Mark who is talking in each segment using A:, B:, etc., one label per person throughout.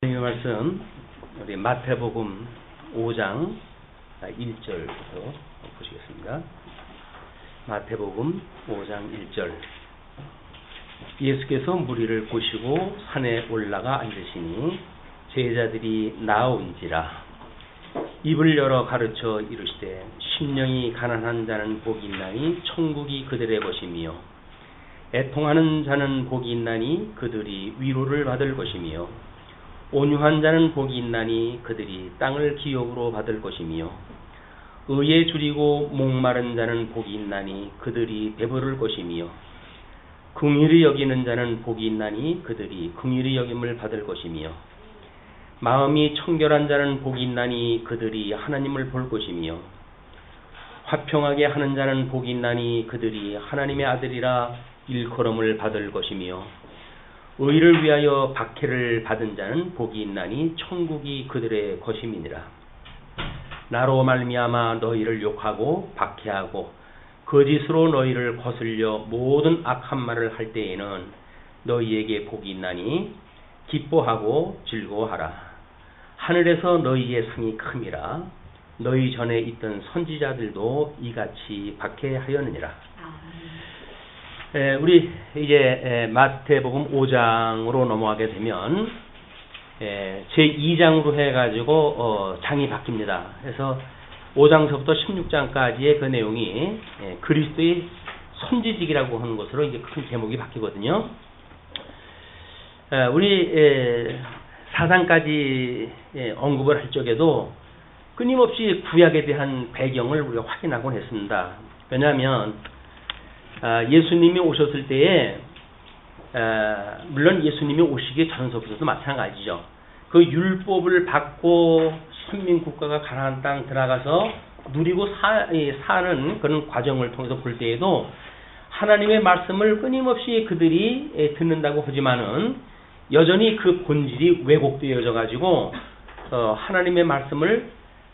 A: 하나님의 말씀 우리 마태복음 5장 1절부터 보시겠습니다. 마태복음 5장 1절. 예수께서 무리를 꼬시고 산에 올라가 앉으시니 제자들이 나온지라. 입을 열어 가르쳐 이르시되 심령이 가난한 자는 복이 있나니 천국이 그들의 것이며 애통하는 자는 복이 있나니 그들이 위로를 받을 것이며 온유한 자는 복이 있나니 그들이 땅을 기업으로 받을 것이며 의에 줄이고 목마른 자는 복이 있나니 그들이 배부를 것이며 긍휼히 여기는 자는 복이 있나니 그들이 긍휼히 여김을 받을 것이며 마음이 청결한 자는 복이 있나니 그들이 하나님을 볼 것이며 화평하게 하는 자는 복이 있나니 그들이 하나님의 아들이라 일컬음을 받을 것이며 의를 위하여 박해를 받은 자는 복이 있나니 천국이 그들의 것임이니라. 나로 말미암아 너희를 욕하고 박해하고 거짓으로 너희를 거슬려 모든 악한 말을 할 때에는 너희에게 복이 있나니 기뻐하고 즐거워하라. 하늘에서 너희의 상이 큼이라. 너희 전에 있던 선지자들도 이같이 박해하였느니라. 우리 이제 마태복음 5장으로 넘어가게 되면 제2장으로 해가지고 장이 바뀝니다. 그래서 5장서부터 16장까지의 그 내용이 그리스도의 선지직이라고 하는 것으로 이제 큰 제목이 바뀌거든요. 우리 4장까지 언급을 할 적에도 끊임없이 구약에 대한 배경을 우리가 확인하곤 했습니다. 왜냐하면 예수님이 오셨을 때에 물론 예수님이 오시기 전서부터도 마찬가지죠. 그 율법을 받고 선민국가가 가나안 땅 들어가서 누리고 사는 그런 과정을 통해서 볼 때에도 하나님의 말씀을 끊임없이 그들이 듣는다고 하지만은 여전히 그 본질이 왜곡되어져 가지고 하나님의 말씀을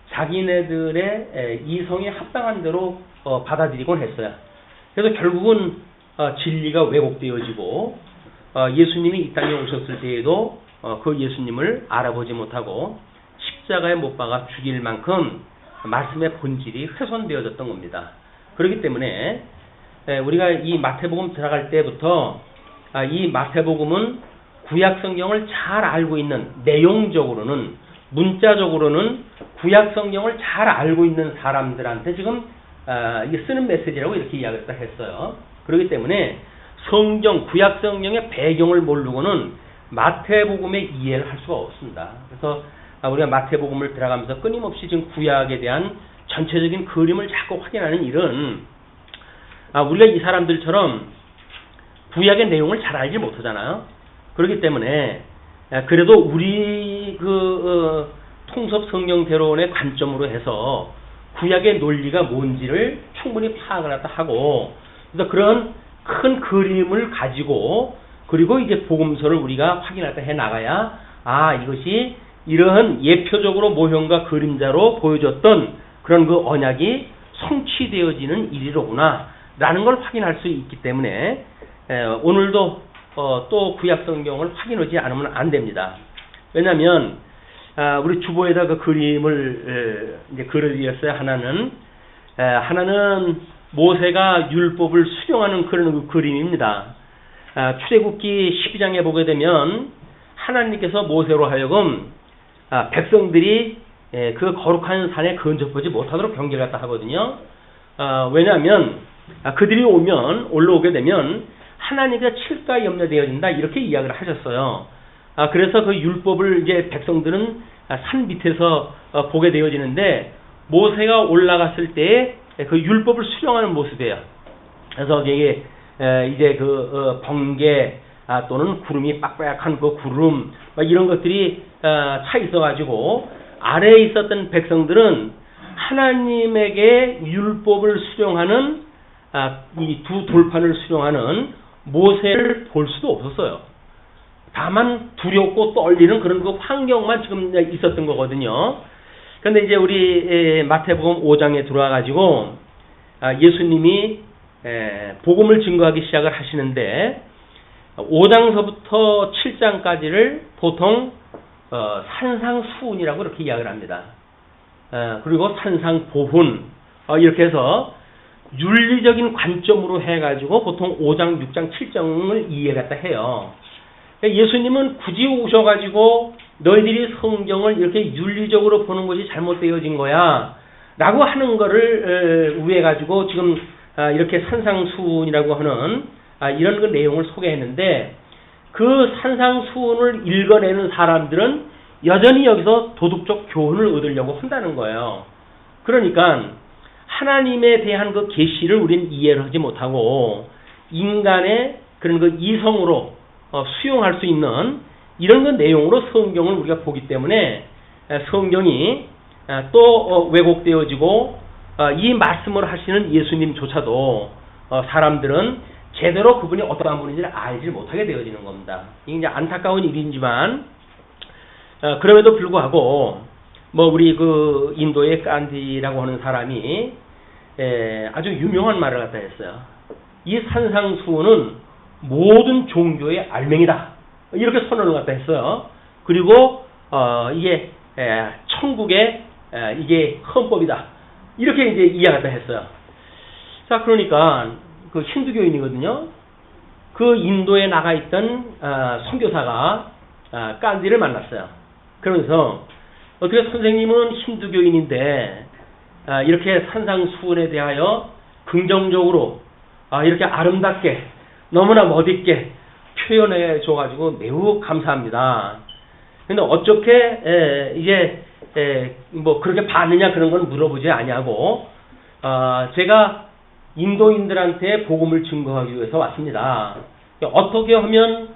A: 자기네들의 이성에 합당한 대로 받아들이곤 했어요. 그래서 결국은 진리가 왜곡되어지고 예수님이 이 땅에 오셨을 때에도 그 예수님을 알아보지 못하고 십자가에 못 박아 죽일 만큼 말씀의 본질이 훼손되어졌던 겁니다. 그렇기 때문에 우리가 이 마태복음 들어갈 때부터 이 마태복음은 구약 성경을 잘 알고 있는, 내용적으로는 문자적으로는 구약 성경을 잘 알고 있는 사람들한테 지금 쓰는 메시지라고 이렇게 이야기를 했어요. 그렇기 때문에 성경, 구약 성경의 배경을 모르고는 마태복음의 이해를 할 수가 없습니다. 그래서 우리가 마태복음을 들어가면서 끊임없이 지금 구약에 대한 전체적인 그림을 자꾸 확인하는 일은 우리가 이 사람들처럼 구약의 내용을 잘 알지 못하잖아요. 그렇기 때문에 그래도 우리 통섭 성경대론의 관점으로 해서 구약의 논리가 뭔지를 충분히 파악을 하고, 그래서 그런 큰 그림을 가지고, 그리고 이제 복음서를 우리가 확인을 해 나가야, 이것이 이러한 예표적으로 모형과 그림자로 보여줬던 그런 그 언약이 성취되어지는 일이로구나, 라는 걸 확인할 수 있기 때문에, 오늘도 또 구약 성경을 확인하지 않으면 안 됩니다. 왜냐면, 우리 주보에다 그 그림을 이제 그려드렸어요. 하나는 모세가 율법을 수령하는 그런 그 그림입니다. 출애굽기 12장에 보게 되면 하나님께서 모세로 하여금 백성들이 그 거룩한 산에 근접하지 못하도록 경계를 갖다 하거든요. 왜냐하면 그들이 올라오게 되면 하나님께서 칠까 염려되어진다, 이렇게 이야기를 하셨어요. 그래서 그 율법을 이제 백성들은 산 밑에서 보게 되어지는데, 모세가 올라갔을 때에 그 율법을 수령하는 모습이에요. 그래서 이게 이제 번개 또는 구름이 빡빡한 그 구름 이런 것들이 차 있어가지고 아래에 있었던 백성들은 하나님에게 율법을 수령하는 이 두 돌판을 수령하는 모세를 볼 수도 없었어요. 다만 두렵고 떨리는 그런 그 환경만 지금 있었던 거거든요. 그런데 이제 우리 마태복음 5장에 들어와 가지고 예수님이 복음을 증거하기 시작을 하시는데 5장서부터 7장까지를 보통 산상수훈이라고 이렇게 이야기를 합니다. 그리고 산상보훈 이렇게 해서 윤리적인 관점으로 해가지고 보통 5장, 6장, 7장을 이해했다 해요. 예수님은 굳이 오셔가지고 너희들이 성경을 이렇게 윤리적으로 보는 것이 잘못되어진 거야 라고 하는 거를 위해가지고 지금 이렇게 산상수훈이라고 하는 이런 그 내용을 소개했는데, 그 산상수훈을 읽어내는 사람들은 여전히 여기서 도덕적 교훈을 얻으려고 한다는 거예요. 그러니까 하나님에 대한 그 계시를 우리는 이해를 하지 못하고 인간의 그런 그 이성으로 수용할 수 있는 이런 그 내용으로 성경을 우리가 보기 때문에 성경이 또 왜곡되어지고 이 말씀을 하시는 예수님조차도 사람들은 제대로 그분이 어떠한 분인지를 알지 못하게 되어지는 겁니다. 이게 이제 안타까운 일이지만 그럼에도 불구하고 뭐 우리 그 인도의 깐디라고 하는 사람이 아주 유명한 말을 갖다 했어요. 이 산상수훈은 모든 종교의 알맹이다. 이렇게 선언을 갖다 했어요. 그리고 이게 천국의 이게 헌법이다. 이렇게 이제 이야기를 했어요. 자, 그러니까 그 힌두교인이거든요. 그 인도에 나가 있던 선교사가 깐디를 만났어요. 그러면서 어떻게 선생님은 힌두교인인데 이렇게 산상수훈에 대하여 긍정적으로 이렇게 아름답게 너무나 멋있게 표현해 줘가지고 매우 감사합니다. 근데 어떻게 이제 뭐 그렇게 봤느냐 그런 건 물어보지 아니하고 제가 인도인들한테 복음을 증거하기 위해서 왔습니다. 어떻게 하면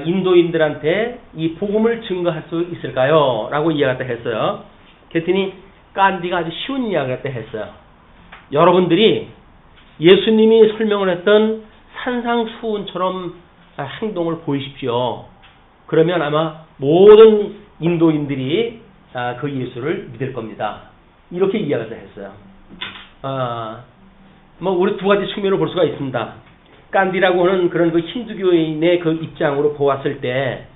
A: 인도인들한테 이 복음을 증거할 수 있을까요? 라고 이야기를 했어요. 그랬더니 깐디가 아주 쉬운 이야기를 했어요. 여러분들이 예수님이 설명을 했던 산상수훈처럼 행동을 보이십시오. 그러면 아마 모든 인도인들이 그 예수를 믿을 겁니다. 이렇게 이야기를 했어요. 뭐 우리 두 가지 측면으로 볼 수가 있습니다. 깐디라고 하는 그런 그 힌두교인의 그 입장으로 보았을 때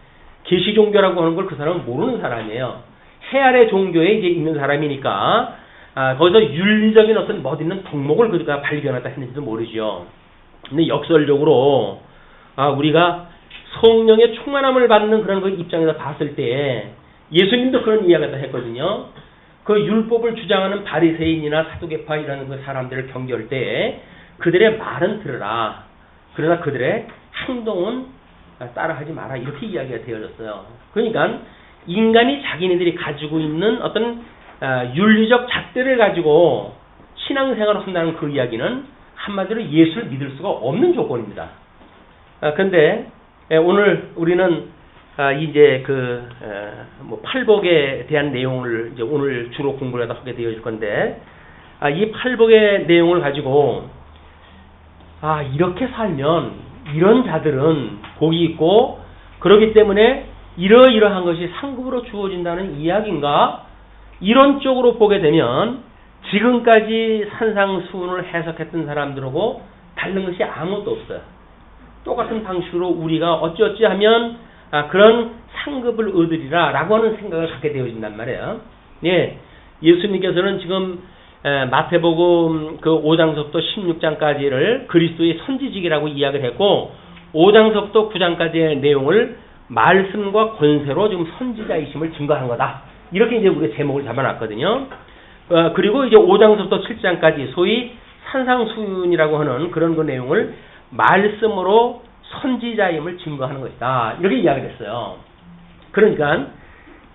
A: 계시 종교라고 하는 걸 그 사람은 모르는 사람이에요. 해 아래 종교에 이제 있는 사람이니까 거기서 윤리적인 어떤 멋있는 덕목을 그가 발견했다 했는지도 모르죠. 근데 역설적으로 우리가 성령의 충만함을 받는 그런 그 입장에서 봤을 때 예수님도 그런 이야기를 했거든요. 그 율법을 주장하는 바리새인이나 사두개파 이라는 그 사람들을 경계할 때 그들의 말은 들으라. 그러나 그들의 행동은 따라하지 마라. 이렇게 이야기가 되어졌어요. 그러니까 인간이 자기네들이 가지고 있는 어떤 윤리적 잣대를 가지고 신앙생활을 한다는 그 이야기는 한마디로 예수를 믿을 수가 없는 조건입니다. 그런데 오늘 우리는 이제 뭐 팔복에 대한 내용을 이제 오늘 주로 공부를 하게 되어질 건데 이 팔복의 내용을 가지고 이렇게 살면 이런 자들은 복이 있고 그렇기 때문에 이러이러한 것이 상급으로 주어진다는 이야기인가? 이런 쪽으로 보게 되면 지금까지 산상수훈을 해석했던 사람들하고 다른 것이 아무것도 없어요. 똑같은 방식으로 우리가 어찌어찌 하면 그런 상급을 얻으리라 라고 하는 생각을 갖게 되어진단 말이에요. 예, 예수님께서는 지금 마태복음 그 5장서부터 16장까지를 그리스도의 선지직이라고 이야기를 했고 5장서부터 9장까지의 내용을 말씀과 권세로 지금 선지자이심을 증거한 거다. 이렇게 이제 우리가 제목을 잡아놨거든요. 그리고 이제 5장서부터 7장까지 소위 산상수훈이라고 하는 그런 그 내용을 말씀으로 선지자임을 증거하는 것이다. 이렇게 이야기를 했어요. 그러니까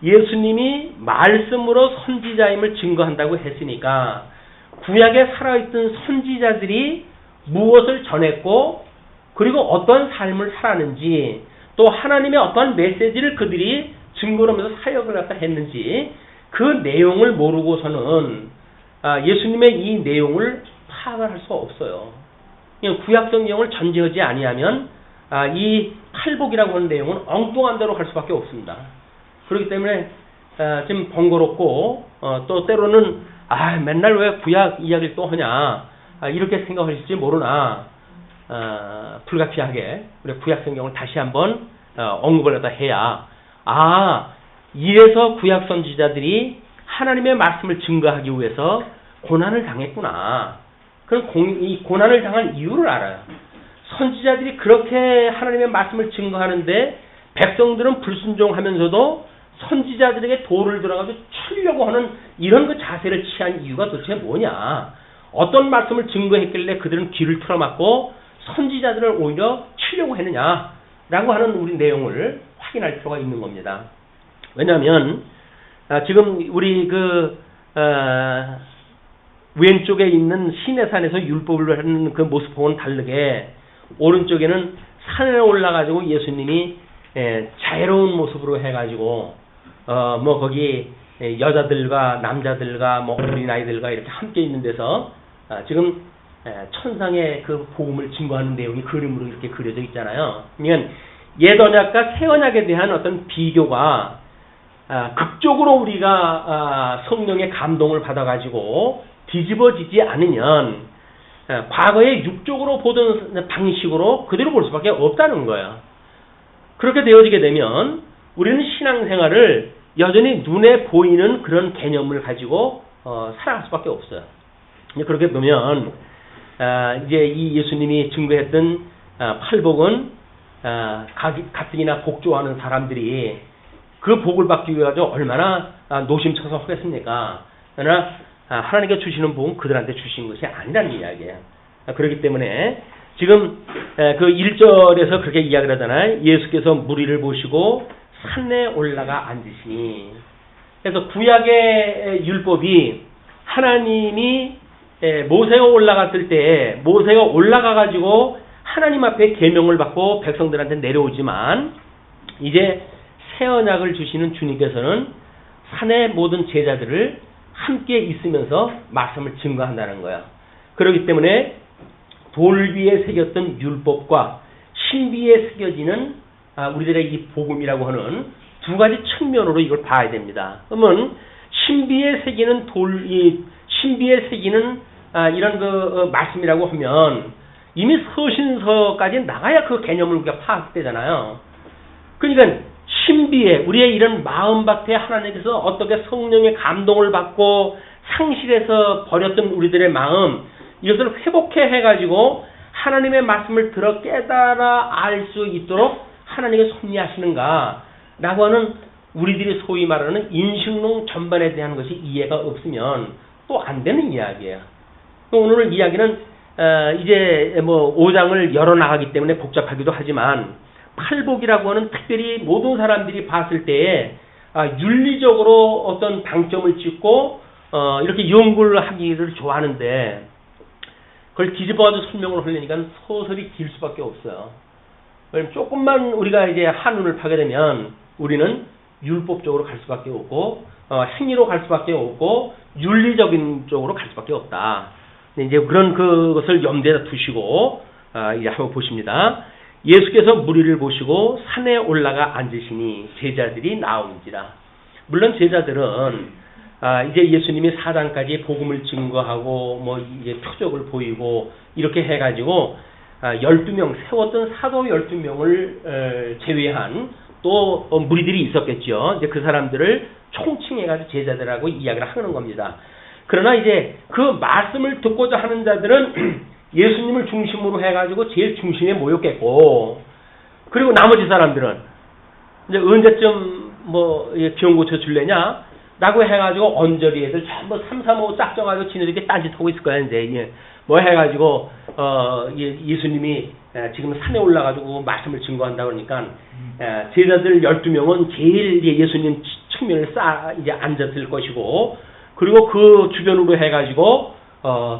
A: 예수님이 말씀으로 선지자임을 증거한다고 했으니까 구약에 살아있던 선지자들이 무엇을 전했고 그리고 어떤 삶을 살았는지 또 하나님의 어떤 메시지를 그들이 증거하면서 사역을 갖다 했는지 그 내용을 모르고서는 예수님의 이 내용을 파악을 할 수가 없어요. 구약 성경을 전제하지 아니하면 이 팔복이라고 하는 내용은 엉뚱한 대로 갈 수밖에 없습니다. 그렇기 때문에 좀 번거롭고 또 때로는 맨날 왜 구약 이야기를 또 하냐 이렇게 생각하실지 모르나 불가피하게 우리 구약 성경을 다시 한번 언급을 갖다 해야 이래서 구약 선지자들이 하나님의 말씀을 증거하기 위해서 고난을 당했구나. 그럼 이 고난을 당한 이유를 알아요. 선지자들이 그렇게 하나님의 말씀을 증거하는데 백성들은 불순종하면서도 선지자들에게 돌을 들어가지고 치려고 하는 이런 그 자세를 취한 이유가 도대체 뭐냐. 어떤 말씀을 증거했길래 그들은 귀를 틀어막고 선지자들을 오히려 치려고 했느냐라고 하는 우리 내용을 확인할 필요가 있는 겁니다. 왜냐하면 지금 우리 왼쪽에 있는 시내산에서 율법을 하는 그 모습하고는 다르게 오른쪽에는 산에 올라가지고 예수님이 자유로운 모습으로 해가지고 거기 여자들과 남자들과 어린아이들과 이렇게 함께 있는 데서 지금 천상의 그 복음을 증거하는 내용이 그림으로 이렇게 그려져 있잖아요. 그러니까 옛 언약과 새 언약에 대한 어떤 비교가 극적으로 우리가 성령의 감동을 받아가지고 뒤집어지지 않으면 과거에 육적으로 보던 방식으로 그대로 볼 수밖에 없다는 거예요. 그렇게 되어지게 되면 우리는 신앙생활을 여전히 눈에 보이는 그런 개념을 가지고 살아갈 수밖에 없어요. 그렇게 보면 이제 이 예수님이 증거했던 팔복은 가뜩이나 복 좋아하는 사람들이 그 복을 받기 위해서 얼마나 노심쳐서 하겠습니까? 그러나 하나님께 주시는 복은 그들한테 주신 것이 아니라는 이야기예요. 그렇기 때문에 지금 그 1절에서 그렇게 이야기를 하잖아요. 예수께서 무리를 보시고 산에 올라가 앉으시니. 그래서 구약의 율법이 하나님이 모세가 올라갔을 때 모세가 올라가 가지고 하나님 앞에 계명을 받고 백성들한테 내려오지만 이제 새 언약을 주시는 주님께서는 산의 모든 제자들을 함께 있으면서 말씀을 증거한다는 거야. 그렇기 때문에 돌 위에 새겼던 율법과 신비에 새겨지는 우리들의 이 복음이라고 하는 두 가지 측면으로 이걸 봐야 됩니다. 그러면 신비에 새기는 신비에 새기는 이런 그 말씀이라고 하면 이미 서신서까지 나가야 그 개념을 우리가 파악되잖아요. 그러니까 신비에 우리의 이런 마음밭에 하나님께서 어떻게 성령의 감동을 받고 상실해서 버렸던 우리들의 마음 이것을 회복해 해가지고 하나님의 말씀을 들어 깨달아 알 수 있도록 하나님이 섭리하시는가 라고 하는 우리들이 소위 말하는 인식론 전반에 대한 것이 이해가 없으면 또 안 되는 이야기예요. 오늘 이야기는 이제 5장을 열어나가기 때문에 복잡하기도 하지만 팔복이라고 하는 특별히 모든 사람들이 봤을 때에 윤리적으로 어떤 방점을 찍고 이렇게 연구를 하기를 좋아하는데 그걸 뒤집어가지고 설명을 하려니까 소설이 길 수밖에 없어요. 그럼 조금만 우리가 이제 한눈을 파게 되면 우리는 율법적으로 갈 수밖에 없고 행위로 갈 수밖에 없고 윤리적인 쪽으로 갈 수밖에 없다. 이제 그런 그것을 염두에 두시고 이제 한번 보십니다. 예수께서 무리를 보시고 산에 올라가 앉으시니 제자들이 나오는지라. 물론 제자들은 이제 예수님이 4장까지 복음을 증거하고 이제 표적을 보이고 이렇게 해가지고 12명 세웠던 사도 12명을 제외한 또 무리들이 있었겠죠. 이제 그 사람들을 총칭해가지고 제자들하고 이야기를 하는 겁니다. 그러나 이제 그 말씀을 듣고자 하는 자들은 예수님을 중심으로 해가지고 제일 중심에 모였겠고, 그리고 나머지 사람들은 이제 언제쯤 병 고쳐 줄래냐? 라고 해가지고 언저리 애들 전부 3, 3, 5 짝정가지고 지네들끼리 딴짓하고 있을 거야, 이제. 해가지고, 예수님이 지금 산에 올라가지고 말씀을 증거한다 그러니까, 제자들 12명은 제일 예수님 측면에 이제 앉았을 것이고, 그리고 그 주변으로 해가지고,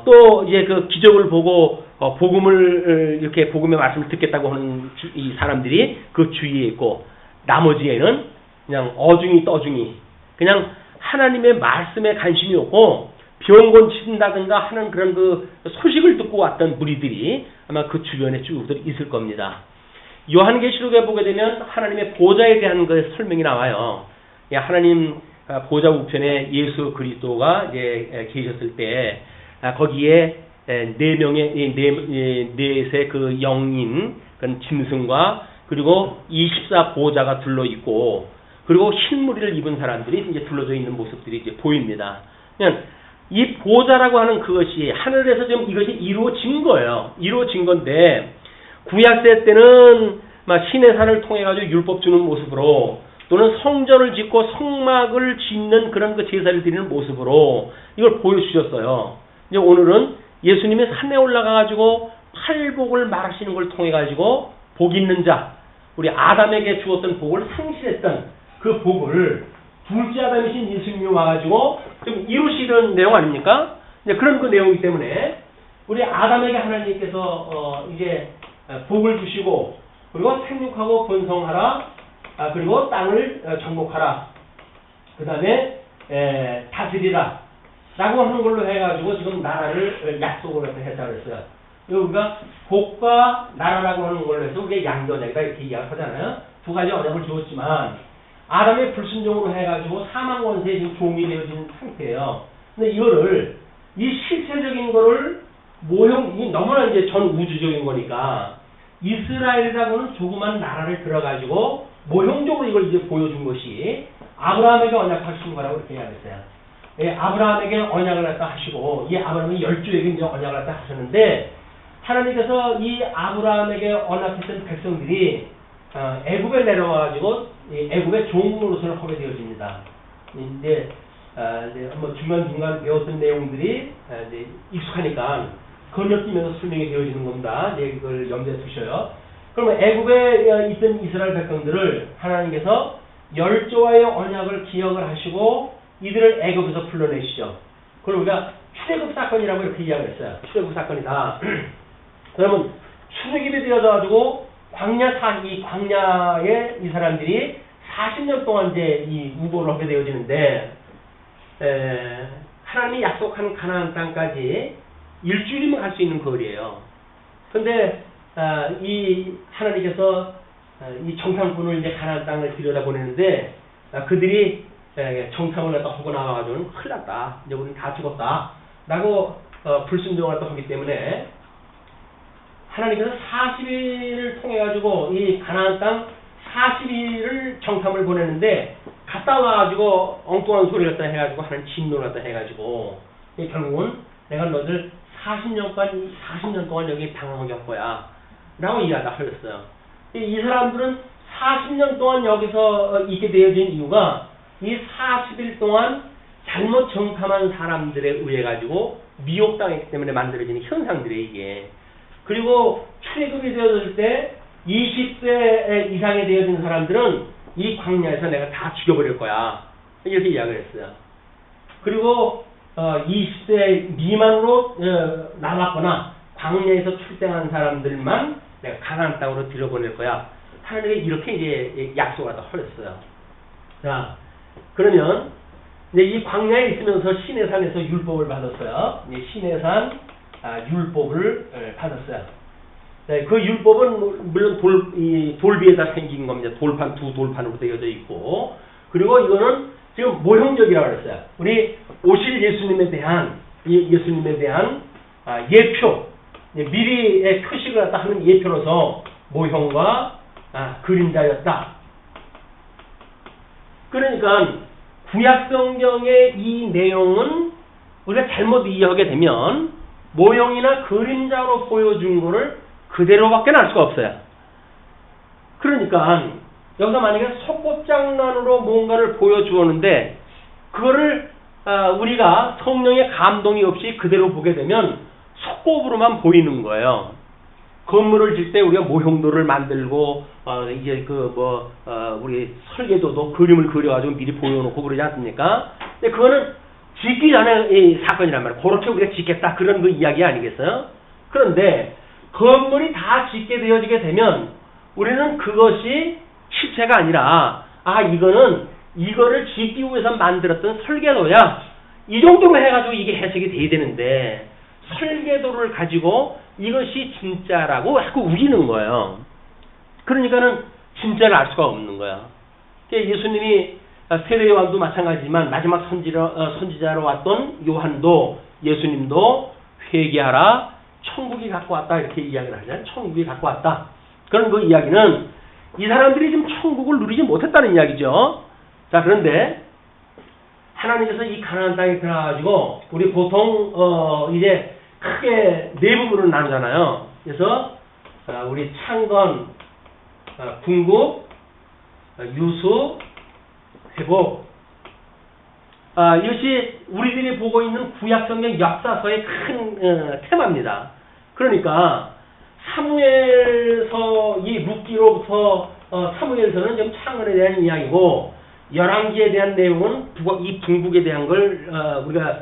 A: 또 이제 그 기적을 보고, 복음을, 이렇게 복음의 말씀을 듣겠다고 하는 이 사람들이 그 주위에 있고, 나머지에는 그냥 어중이 떠중이, 그냥 하나님의 말씀에 관심이 없고 병 고친다든가 하는 그런 그 소식을 듣고 왔던 무리들이 아마 그 주변에 쭉 있을 겁니다. 요한계시록에 보게 되면 하나님의 보좌에 대한 그 설명이 나와요. 하나님 보좌 우편에 예수 그리스도가 이제 계셨을 때 거기에 넷의 그 영인 그런 짐승과 그리고 24 보좌가 둘러 있고 그리고 흰 무리를 입은 사람들이 이제 둘러져 있는 모습들이 이제 보입니다. 그냥 이 보좌라고 하는 그것이 하늘에서 지금 이것이 이루어진 거예요. 이루어진 건데 구약세 때는 막 신의 산을 통해 가지고 율법 주는 모습으로 또는 성전을 짓고 성막을 짓는 그런 그 제사를 드리는 모습으로 이걸 보여주셨어요. 이제 오늘은 예수님이 산에 올라가 가지고 팔복을 말하시는 걸 통해 가지고 복 있는 자, 우리 아담에게 주었던 복을 상실했던 그 복을 둘째 아담이신 예수님이 와가지고 좀 이루시는 내용 아닙니까? 이제 그런 그 내용이기 때문에 우리 아담에게 하나님께서 이제 복을 주시고 그리고 생육하고 번성하라, 그리고 땅을 정복하라, 그 다음에 다스리라 라고 하는 걸로 해가지고 지금 나라를 약속을 해서 했다고 했어요. 우리가 복과 나라라고 하는 걸로 해서 우리가 양전약이다 이렇게 이야기하잖아요. 두 가지 언약을 주었지만 아담의 불순종으로 해가지고 사망 권세에 지금 종이 되어진 상태예요. 근데 이거를 이 실체적인 거를 모형, 너무나 이제 전 우주적인 거니까 이스라엘이라고는 조그만 나라를 들어가지고 모형적으로 이걸 이제 보여준 것이 아브라함에게 언약하신 거라고 이렇게 이야기했어요. 예, 아브라함에게 언약을 갖다 하시고 이 아브라함이 12에게 이제 언약을 갖다 하셨는데 하나님께서 이 아브라함에게 언약했던 백성들이 애굽에 내려와가지고 애굽의 종노릇을 하게 되어집니다. 이제 뭐 중간중간 배웠던 내용들이 이제 익숙하니까 건너뛰면서 설명이 되어지는 겁니다. 이제 그걸 염두에 두셔요. 그러면 애굽에 있던 이스라엘 백성들을 하나님께서 열조와의 언약을 기억을 하시고 이들을 애굽에서 불러내시죠. 그걸 우리가 출애굽 사건이라고 이렇게 이야기했어요. 출애굽 사건이다. 그러면 출애굽이 되어져가지고 광야에 이 사람들이 40년 동안 이제 이 우고를 하게 되어지는데 하나님이 약속한 가나안 땅까지 일주일이면 갈 수 있는 거리예요. 그런데 이 하나님께서 이 정탐꾼을 이제 가나안 땅을 들여다보내는데 그들이 정탐을 갖다 하고 나와가지고는 큰일 났다. 이제 우리는 다 죽었다. 라고 불순종을 또 하기 때문에 하나님께서 40일을 통해 가지고 이 가나안 땅 40일을 정탐을 보내는데 갔다 와가지고 엉뚱한 소리 갖다 해가지고 하는 진노를 갖다 해가지고 결국은 내가 너들 40년 동안 여기 당하게 할 거야 라고 이야기가 하였어요. 이 사람들은 40년 동안 여기서 있게 되어진 이유가 이 40일 동안 잘못 정탐한 사람들에 의해 가지고 미혹당했기 때문에 만들어지는 현상들이에요, 이게. 그리고 출애굽이 되어질 때 20세 이상이 되어진 사람들은 이 광야에서 내가 다 죽여버릴 거야. 이렇게 이야기를 했어요. 그리고 20세 미만으로 남았거나 광야에서 출생한 사람들만 내가 가나안 땅으로 들여보낼 거야. 하나님이 이렇게 이제 약속을 하다 하였어요. 자, 그러면 이제 이 광야에 있으면서 시내산에서 율법을 받았어요. 이제 시내산 율법을 받았어요. 네, 그 율법은 물론 돌비에다 생긴 겁니다. 돌판, 두 돌판으로 되어져 있고, 그리고 이거는 지금 모형적이라고 그랬어요. 우리 오실 예수님에 대한 예표, 미리의 표식을 갖다 하는 예표로서 모형과 그림자였다. 그러니까 구약성경의 이 내용은 우리가 잘못 이해하게 되면 모형이나 그림자로 보여준 거를 그대로밖에 날 수가 없어요. 그러니까 여기서 만약에 속옷장난으로 뭔가를 보여주었는데 그거를 우리가 성령의 감동이 없이 그대로 보게 되면 속옷으로만 보이는 거예요. 건물을 질 때 우리가 모형도를 만들고 이제 우리 설계도도 그림을 그려가지고 미리 보여놓고 그러지 않습니까? 근데 그거는 짓기 전에 이 사건이란 말이에요. 그렇게 우리가 짓겠다 그런 그 이야기 아니겠어요? 그런데 건물이 다 짓게 되어지게 되면 우리는 그것이 실체가 아니라 이거를 짓기 위해서 만들었던 설계도야. 이 정도로 해가지고 이게 해석이 돼야 되는데 설계도를 가지고 이것이 진짜라고 자꾸 우기는 거예요. 그러니까는 진짜를 알 수가 없는 거야. 예수님이 세례 요한도 마찬가지지만 마지막 선지자로 왔던 요한도 예수님도 회개하라, 천국이 갖고 왔다 이렇게 이야기를 하잖아요. 천국이 갖고 왔다. 그런 그 이야기는 이 사람들이 지금 천국을 누리지 못했다는 이야기죠. 자, 그런데 하나님께서 이 가나안 땅에 들어가가지고 우리 보통 이제 크게 네 부분으로 나누잖아요. 그래서 우리 창건, 궁극, 유수, 회복. 이것이 우리들이 보고 있는 구약성경 역사서의 큰 테마입니다. 그러니까 사무엘서 이 룻기로부터 사무엘서는 좀 창건에 대한 이야기고 열왕기에 대한 내용은 이 궁극에 대한 걸 우리가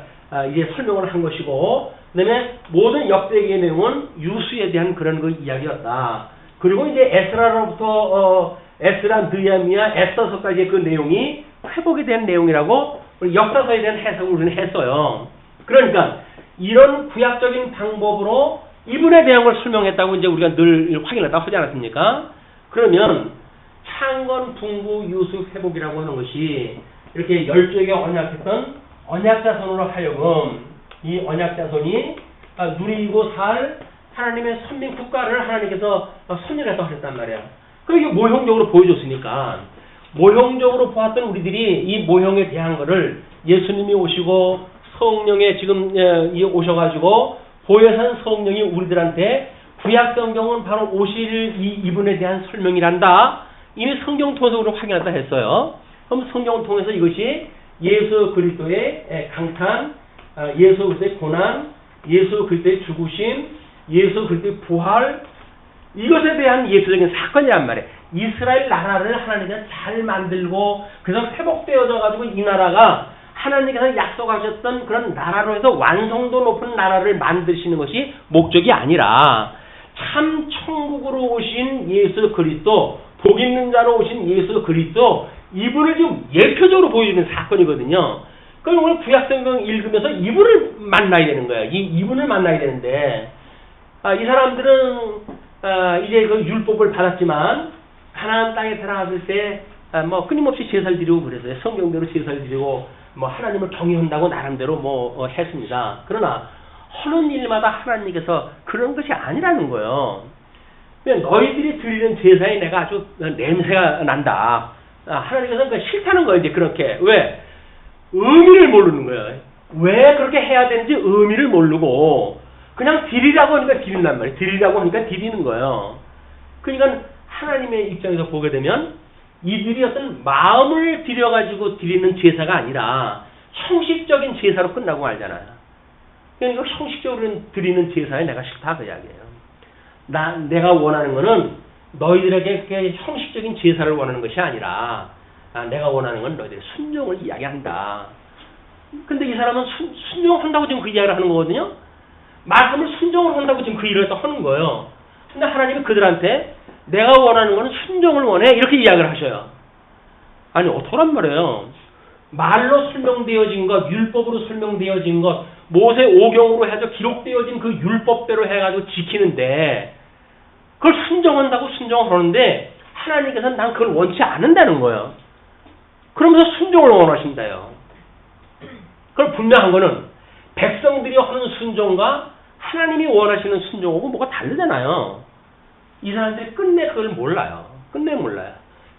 A: 이제 설명을 한 것이고, 그다음에 모든 역대기의 내용은 유수에 대한 그런 그 이야기였다. 그리고 이제 에스라로부터 에스라, 느헤미야, 에스더서까지의 그 내용이 회복에 대한 내용이라고 역사서에 대한 해석을 우리는 했어요. 그러니까 이런 구약적인 방법으로 이분에 대한 걸 설명했다고 이제 우리가 늘 확인했다고 하지 않았습니까? 그러면 창건, 분구, 유수, 회복이라고 하는 것이 이렇게 12에게 언약했던 언약자손으로 하여금 이 언약자손이 누리고 살 하나님의 선민 국가를 하나님께서 선율해서 하셨단 말이에요. 그럼 이게 모형적으로 보여줬으니까 모형적으로 보았던 우리들이 이 모형에 대한 거를 예수님이 오시고 성령에 지금 오셔가지고 보혜산 성령이 우리들한테 구약성경은 바로 오실 이분에 대한 설명이란다. 이미 성경 통해서 우리가 확인한다 했어요. 그럼 성경을 통해서 이것이 예수 그리스도의 강탄, 예수 그리스도의 고난, 예수 그리스도의 죽으심, 예수 그리스도의 부활, 이것에 대한 예수적인 사건이란 말이에요. 이스라엘 나라를 하나님께서 잘 만들고 그래서 회복되어져 가지고 이 나라가 하나님께서 약속하셨던 그런 나라로 해서 완성도 높은 나라를 만드시는 것이 목적이 아니라 참 천국으로 오신 예수 그리스도, 복 있는 자로 오신 예수 그리스도, 이분을 지금 예표적으로 보여주는 사건이거든요. 그럼 오늘 구약성경 읽으면서 이분을 만나야 되는 거예요. 이분을 만나야 되는데 이 사람들은 이제 그 율법을 받았지만 가나안 땅에 들어갔을 때 뭐 끊임없이 제사를 드리고 그랬어요. 성경대로 제사를 드리고 뭐 하나님을 경외한다고 나름대로 뭐 했습니다. 그러나 하는 일마다 하나님께서 그런 것이 아니라는 거예요. 너희들이 드리는 제사에 내가 아주 냄새가 난다. 하나님께서 그러니까 싫다는 거예요. 이제 그렇게. 왜? 의미를 모르는 거예요. 왜 그렇게 해야 되는지 의미를 모르고 그냥 드리라고 하니까 드린단 말이에요. 드리라고 하니까 드리는 거예요. 그러니까 하나님의 입장에서 보게 되면 이들이 어떤 마음을 들여가지고 드리는 제사가 아니라 형식적인 제사로 끝나고 말잖아요. 그러니까 형식적으로 드리는 제사에 내가 싫다 그 이야기예요. 내가 원하는 거는 너희들에게 형식적인 제사를 원하는 것이 아니라 내가 원하는 건 너희들의 순종을 이야기한다. 근데 이 사람은 순종한다고 지금 그 이야기를 하는 거거든요. 말씀을 순종을 한다고 지금 그 일을 또 하는 거예요. 근데 하나님은 그들한테 내가 원하는 거는 순종을 원해 이렇게 이야기를 하셔요. 아니 어떡란 말이에요. 말로 설명되어진 것, 율법으로 설명되어진 것, 모세 오경으로 해서 기록되어진 그 율법대로 해가지고 지키는데 그걸 순종한다고 순종을 하는데 하나님께서는 난 그걸 원치 않는다는 거예요. 그러면서 순종을 원하신다요. 그럼 분명한 거는 백성들이 하는 순종과 하나님이 원하시는 순종하고 뭐가 다르잖아요. 이 사람들이 끝내 그걸 몰라요. 끝내 몰라요.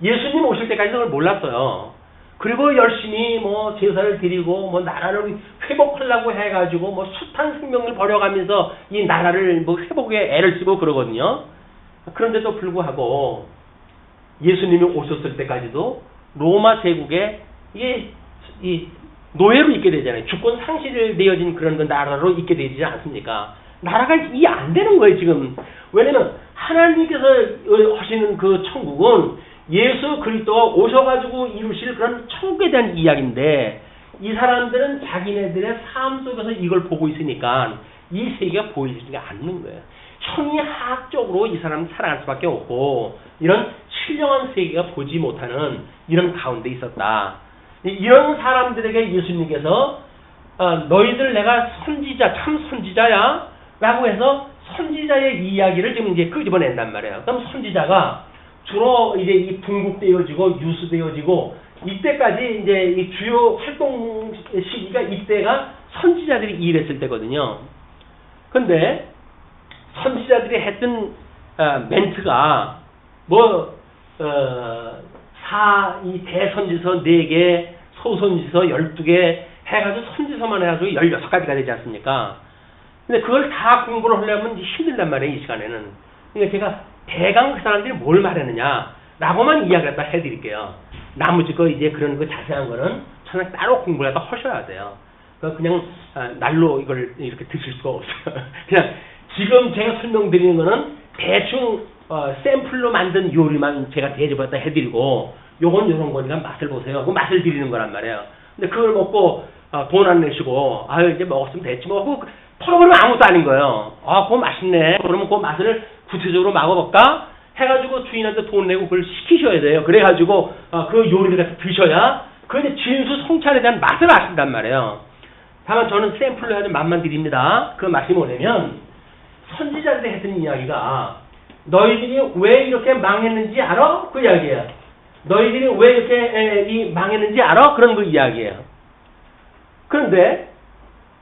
A: 예수님 오실 때까지 그걸 몰랐어요. 그리고 열심히 뭐 제사를 드리고 뭐 나라를 회복하려고 해가지고 뭐 숱한 생명을 버려가면서 이 나라를 뭐 회복에 애를 쓰고 그러거든요. 그런데도 불구하고 예수님이 오셨을 때까지도 로마 제국에 이게 이 노예로 있게 되잖아요. 주권 상실되어진 그런 그 나라로 있게 되지 않습니까? 나라가 이해 안 되는 거예요, 지금. 왜냐면 하나님께서 하시는 그 천국은 예수 그리스도가 오셔가지고 이루실 그런 천국에 대한 이야기인데 이 사람들은 자기네들의 삶 속에서 이걸 보고 있으니까 이 세계가 보이지가 않는 거예요. 형이하학적으로 이 사람은 살아갈 수밖에 없고 이런 신령한 세계가 보지 못하는 이런 가운데 있었다. 이런 사람들에게 예수님께서 너희들 내가 선지자, 참 선지자야 라고 해서 선지자의 이야기를 지금 이제 끄집어낸단 말이에요. 그럼 선지자가 주로 이제 이 분국되어지고 유수되어지고 이때까지 이제 이 주요 활동 시기가 이때가 선지자들이 일했을 때거든요. 근데 선지자들이 했던 멘트가 뭐 다 이 대선지서 4개, 소선지서 12개 해가지고 선지서만 해가지고 16가지가 되지 않습니까? 근데 그걸 다 공부를 하려면 힘들단 말이에요, 이 시간에는. 그러니까 제가 대강 그 사람들이 뭘 말했느냐, 라고만 이야기를 갖다 해드릴게요. 나머지 거 이제 그런 거 자세한 거는 저는 따로 공부를 갖다 하셔야 돼요. 그냥 날로 이걸 이렇게 드실 수가 없어요. 그냥 지금 제가 설명드리는 거는 대충 샘플로 만든 요리만 제가 대접을 갖다 해드리고, 요건 요런 거니까 맛을 보세요. 그 맛을 드리는 거란 말이에요. 근데 그걸 먹고 돈 안 내시고 이제 먹었으면 됐지 뭐 털어버리면 아무것도 아닌 거예요. 그거 맛있네. 그러면 그 맛을 구체적으로 먹어볼까? 해가지고 주인한테 돈 내고 그걸 시키셔야 돼요. 그래가지고 그 요리를 갖다 드셔야 그 이제 진수 성찰에 대한 맛을 아신단 말이에요. 다만 저는 샘플로 해가지고 맛만 드립니다. 그 맛이 뭐냐면, 선지자들이 했던 이야기가 너희들이 왜 이렇게 망했는지 알아? 그 이야기예요. 너희들이 왜 이렇게 망했는지 알아? 그런 그 이야기예요. 그런데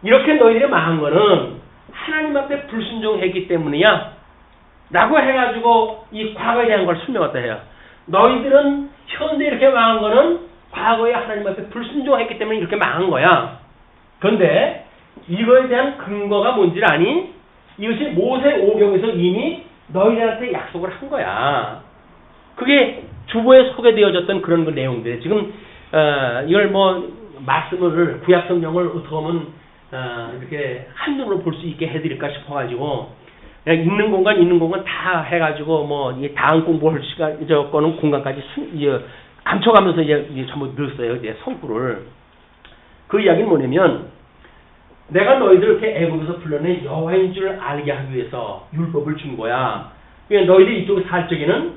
A: 이렇게 너희들이 망한 거는 하나님 앞에 불순종했기 때문이야 라고 해가지고 이 과거에 대한 걸 설명했다 해요. 너희들은 현재 이렇게 망한 거는 과거에 하나님 앞에 불순종했기 때문에 이렇게 망한 거야. 그런데 이거에 대한 근거가 뭔지를 아니? 이것이 모세오경에서 이미 너희들한테 약속을 한 거야. 그게 주보에 소개되어졌던 그런 그 내용들. 지금 이걸 말씀을 구약 성경을 어떻게 하면 이렇게 한눈으로 볼 수 있게 해드릴까 싶어가지고 그냥 있는 공간 다 해가지고 이 다음 공부할 시간 거는 공간까지 감춰가면서 이제 전부 넣었어요. 이제 성구를. 그 이야기는 뭐냐면, 내가 너희들 이렇게 애굽에서 불러낸 여호와인 줄 알게 하기 위해서 율법을 준 거야. 그러니까 너희들이 이쪽에 살 적에는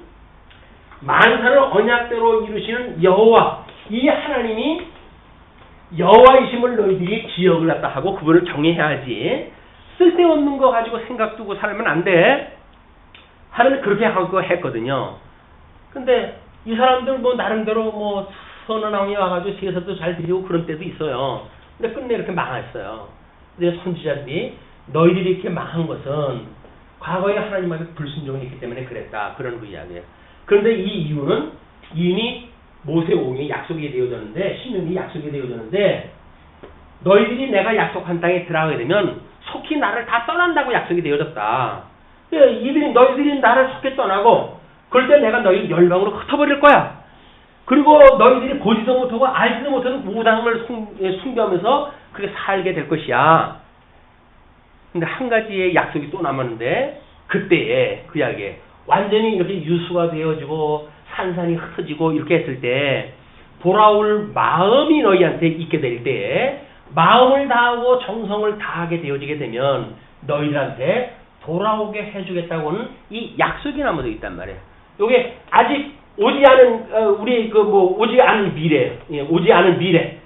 A: 만사를 언약대로 이루시는 여호와, 이 하나님이 여호와이심을 너희들이 기억을 갖다 하고 그분을 경외해야지. 쓸데없는 거 가지고 생각 두고 살면 안 돼. 하나님은 그렇게 하고 했거든요. 근데 이 사람들 나름대로 선언왕이 와가지고 제사도 잘 드리고 그런 때도 있어요. 근데 끝내 이렇게 망했어요. 근데 선지자들이 너희들이 이렇게 망한 것은 과거에 하나님 앞에 불순종을 했기 때문에 그랬다. 그런 그 이야기예요. 그런데 이 이유는 이미 모세오경에 약속이 되어졌는데, 신명기 약속이 되어졌는데, 너희들이 내가 약속한 땅에 들어가게 되면 속히 나를 다 떠난다고 약속이 되어졌다. 너희들이 나를 속히 떠나고 그럴 때 내가 너희 열방으로 흩어버릴 거야. 그리고 너희들이 보지도 못하고 알지도 못하는 우상을 숭배하면서 그렇게 살게 될 것이야. 근데 한 가지의 약속이 또 남았는데, 그때에 그 이야기에 완전히 이렇게 유수가 되어지고 산산이 흩어지고 이렇게 했을 때 돌아올 마음이 너희한테 있게 될 때에 마음을 다하고 정성을 다하게 되어지게 되면 너희들한테 돌아오게 해주겠다고는 이 약속이 남아져 있단 말이에요. 요게 아직 오지 않은 오지 않은 미래, 오지 않은 미래.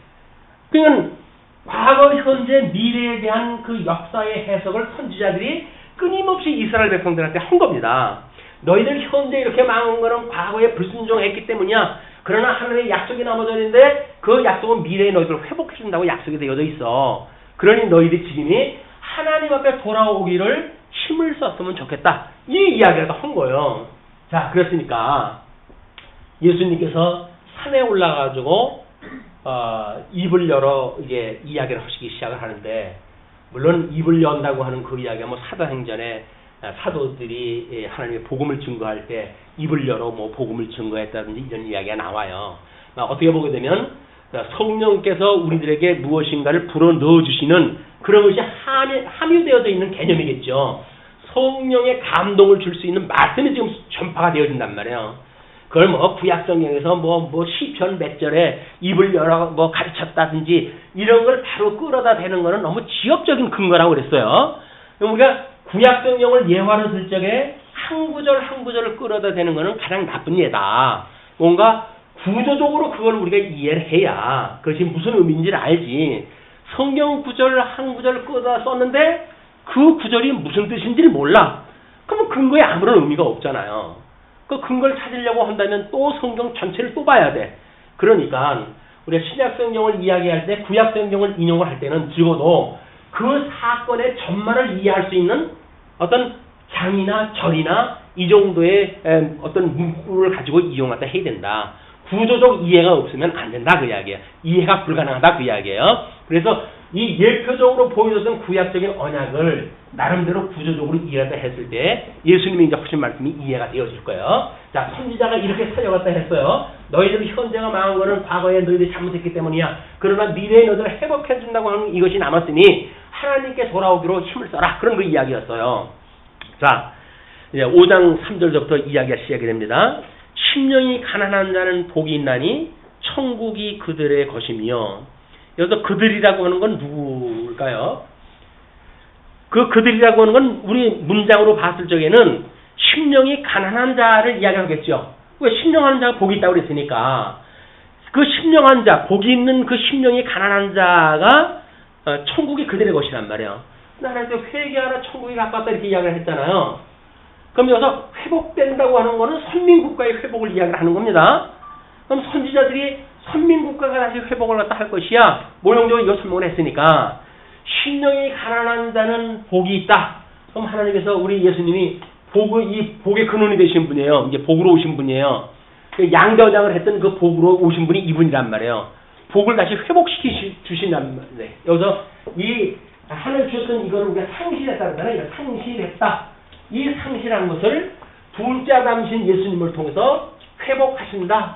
A: 그러니까 과거, 현재, 미래에 대한 그 역사의 해석을 선지자들이 끊임없이 이스라엘 백성들한테 한 겁니다. 너희들 현재 이렇게 망한 거는 과거에 불순종했기 때문이야. 그러나 하나님의 약속이 남아져 있는데 그 약속은 미래에 너희들을 회복해준다고 약속이 되어져 있어. 그러니 너희들 지금이 하나님 앞에 돌아오기를 힘을 썼으면 좋겠다. 이 이야기를 한 거예요. 자, 그렇으니까 예수님께서 산에 올라가지고 입을 열어 이게 이야기를 하시기 시작을 하는데, 물론 입을 연다고 하는 그 이야기가 사도행전에 사도들이 하나님의 복음을 증거할 때 입을 열어 복음을 증거했다든지 이런 이야기가 나와요. 어떻게 보게 되면 성령께서 우리들에게 무엇인가를 불어 넣어 주시는 그런 것이 함유되어져 있는 개념이겠죠. 성령의 감동을 줄 수 있는 말씀이 지금 전파가 되어진단 말이에요. 그걸 구약성경에서 시편 몇 절에 입을 열어 가르쳤다든지 이런 걸 바로 끌어다 대는 거는 너무 지엽적인 근거라고 그랬어요. 우리가 구약성경을 예화로 들 적에 한 구절 한 구절을 끌어다 대는 거는 가장 나쁜 예다. 뭔가 구조적으로 그걸 우리가 이해를 해야 그것이 무슨 의미인지를 알지. 성경 구절 한 구절을 끌어다 썼는데 그 구절이 무슨 뜻인지를 몰라. 그러면 근거에 아무런 의미가 없잖아요. 그 근거를 찾으려고 한다면 또 성경 전체를 또 봐야 돼. 그러니까 우리가 신약성경을 이야기할 때 구약성경을 인용을 할 때는 적어도 그 사건의 전말을 이해할 수 있는 어떤 장이나 절이나 이 정도의 어떤 문구를 가지고 이용하다 해야 된다. 구조적 이해가 없으면 안 된다 그 이야기예요. 이해가 불가능하다 그 이야기예요. 그래서 이 예표적으로 보여줬던 구약적인 언약을 나름대로 구조적으로 이해하다 했을 때 예수님이 이제 하신 말씀이 이해가 되어질 거예요. 자, 선지자가 이렇게 살려갔다 했어요. 너희들 현재가 망한 거는 과거에 너희들이 잘못했기 때문이야. 그러나 미래에 너희들을 회복해준다고 하는 이것이 남았으니 하나님께 돌아오기로 힘을 써라. 그런 그 이야기였어요. 자, 이제 5장 3절부터 이야기가 시작이 됩니다. 심령이 가난한 자는 복이 있나니 천국이 그들의 것이며, 여기서 그들이라고 하는 건 누굴까요? 그들이라고 하는 건 우리 문장으로 봤을 적에는 심령이 가난한 자를 이야기하겠죠. 왜 심령한 자가 복이 있다고 그랬으니까 그 심령한 자, 복이 있는 그 심령이 가난한 자가 천국이 그들의 것이란 말이에요. 하나님께서 회개하라 천국이 가깝다 이렇게 이야기를 했잖아요. 그럼 여기서 회복된다고 하는 거는 선민국가의 회복을 이야기를 하는 겁니다. 그럼 선지자들이 선민국가가 다시 회복을 갖다 할 것이야. 모형적으로 이거 설명을 했으니까 심령이 가난한 자는 복이 있다. 그럼 하나님께서 우리 예수님이 이 복의 근원이 되신 분이에요. 이제 복으로 오신 분이에요. 양대장을 했던 그 복으로 오신 분이 이분이란 말이에요. 복을 다시 회복시키 주신단 말이에요. 여기서 이 하늘 주셨던 이거를 우리가 상실했다 그러잖아요. 상실했다. 이 상실한 것을 둘째 아담이신 예수님을 통해서 회복하신다.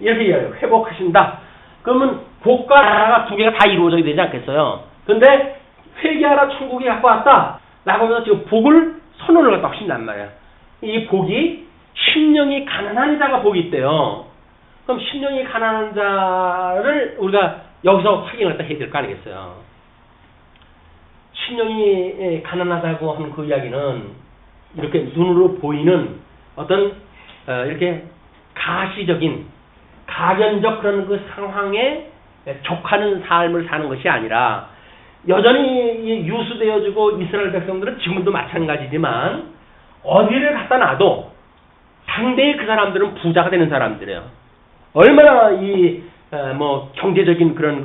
A: 이렇게 이야기해요. 회복하신다. 그러면 복과 나라가 두 개가 다 이루어져야 되지 않겠어요? 근데 회개하라 천국이 갖고 왔다. 라고 하면서 지금 복을 선언을 갖다 하신단 말이에요. 이 복이 심령이 가난한 자가 복이 있대요. 그럼 심령이 가난한 자를 우리가 여기서 확인을 갖다 해야 될 거 아니겠어요? 심령이 가난하다고 하는 그 이야기는 이렇게 눈으로 보이는 어떤 이렇게 가시적인 가변적 그런 그 상황에 족하는 삶을 사는 것이 아니라 여전히 유수되어지고 이스라엘 백성들은 지금도 마찬가지지만 어디를 갖다 놔도 상대히 그 사람들은 부자가 되는 사람들이에요. 얼마나 경제적인 그런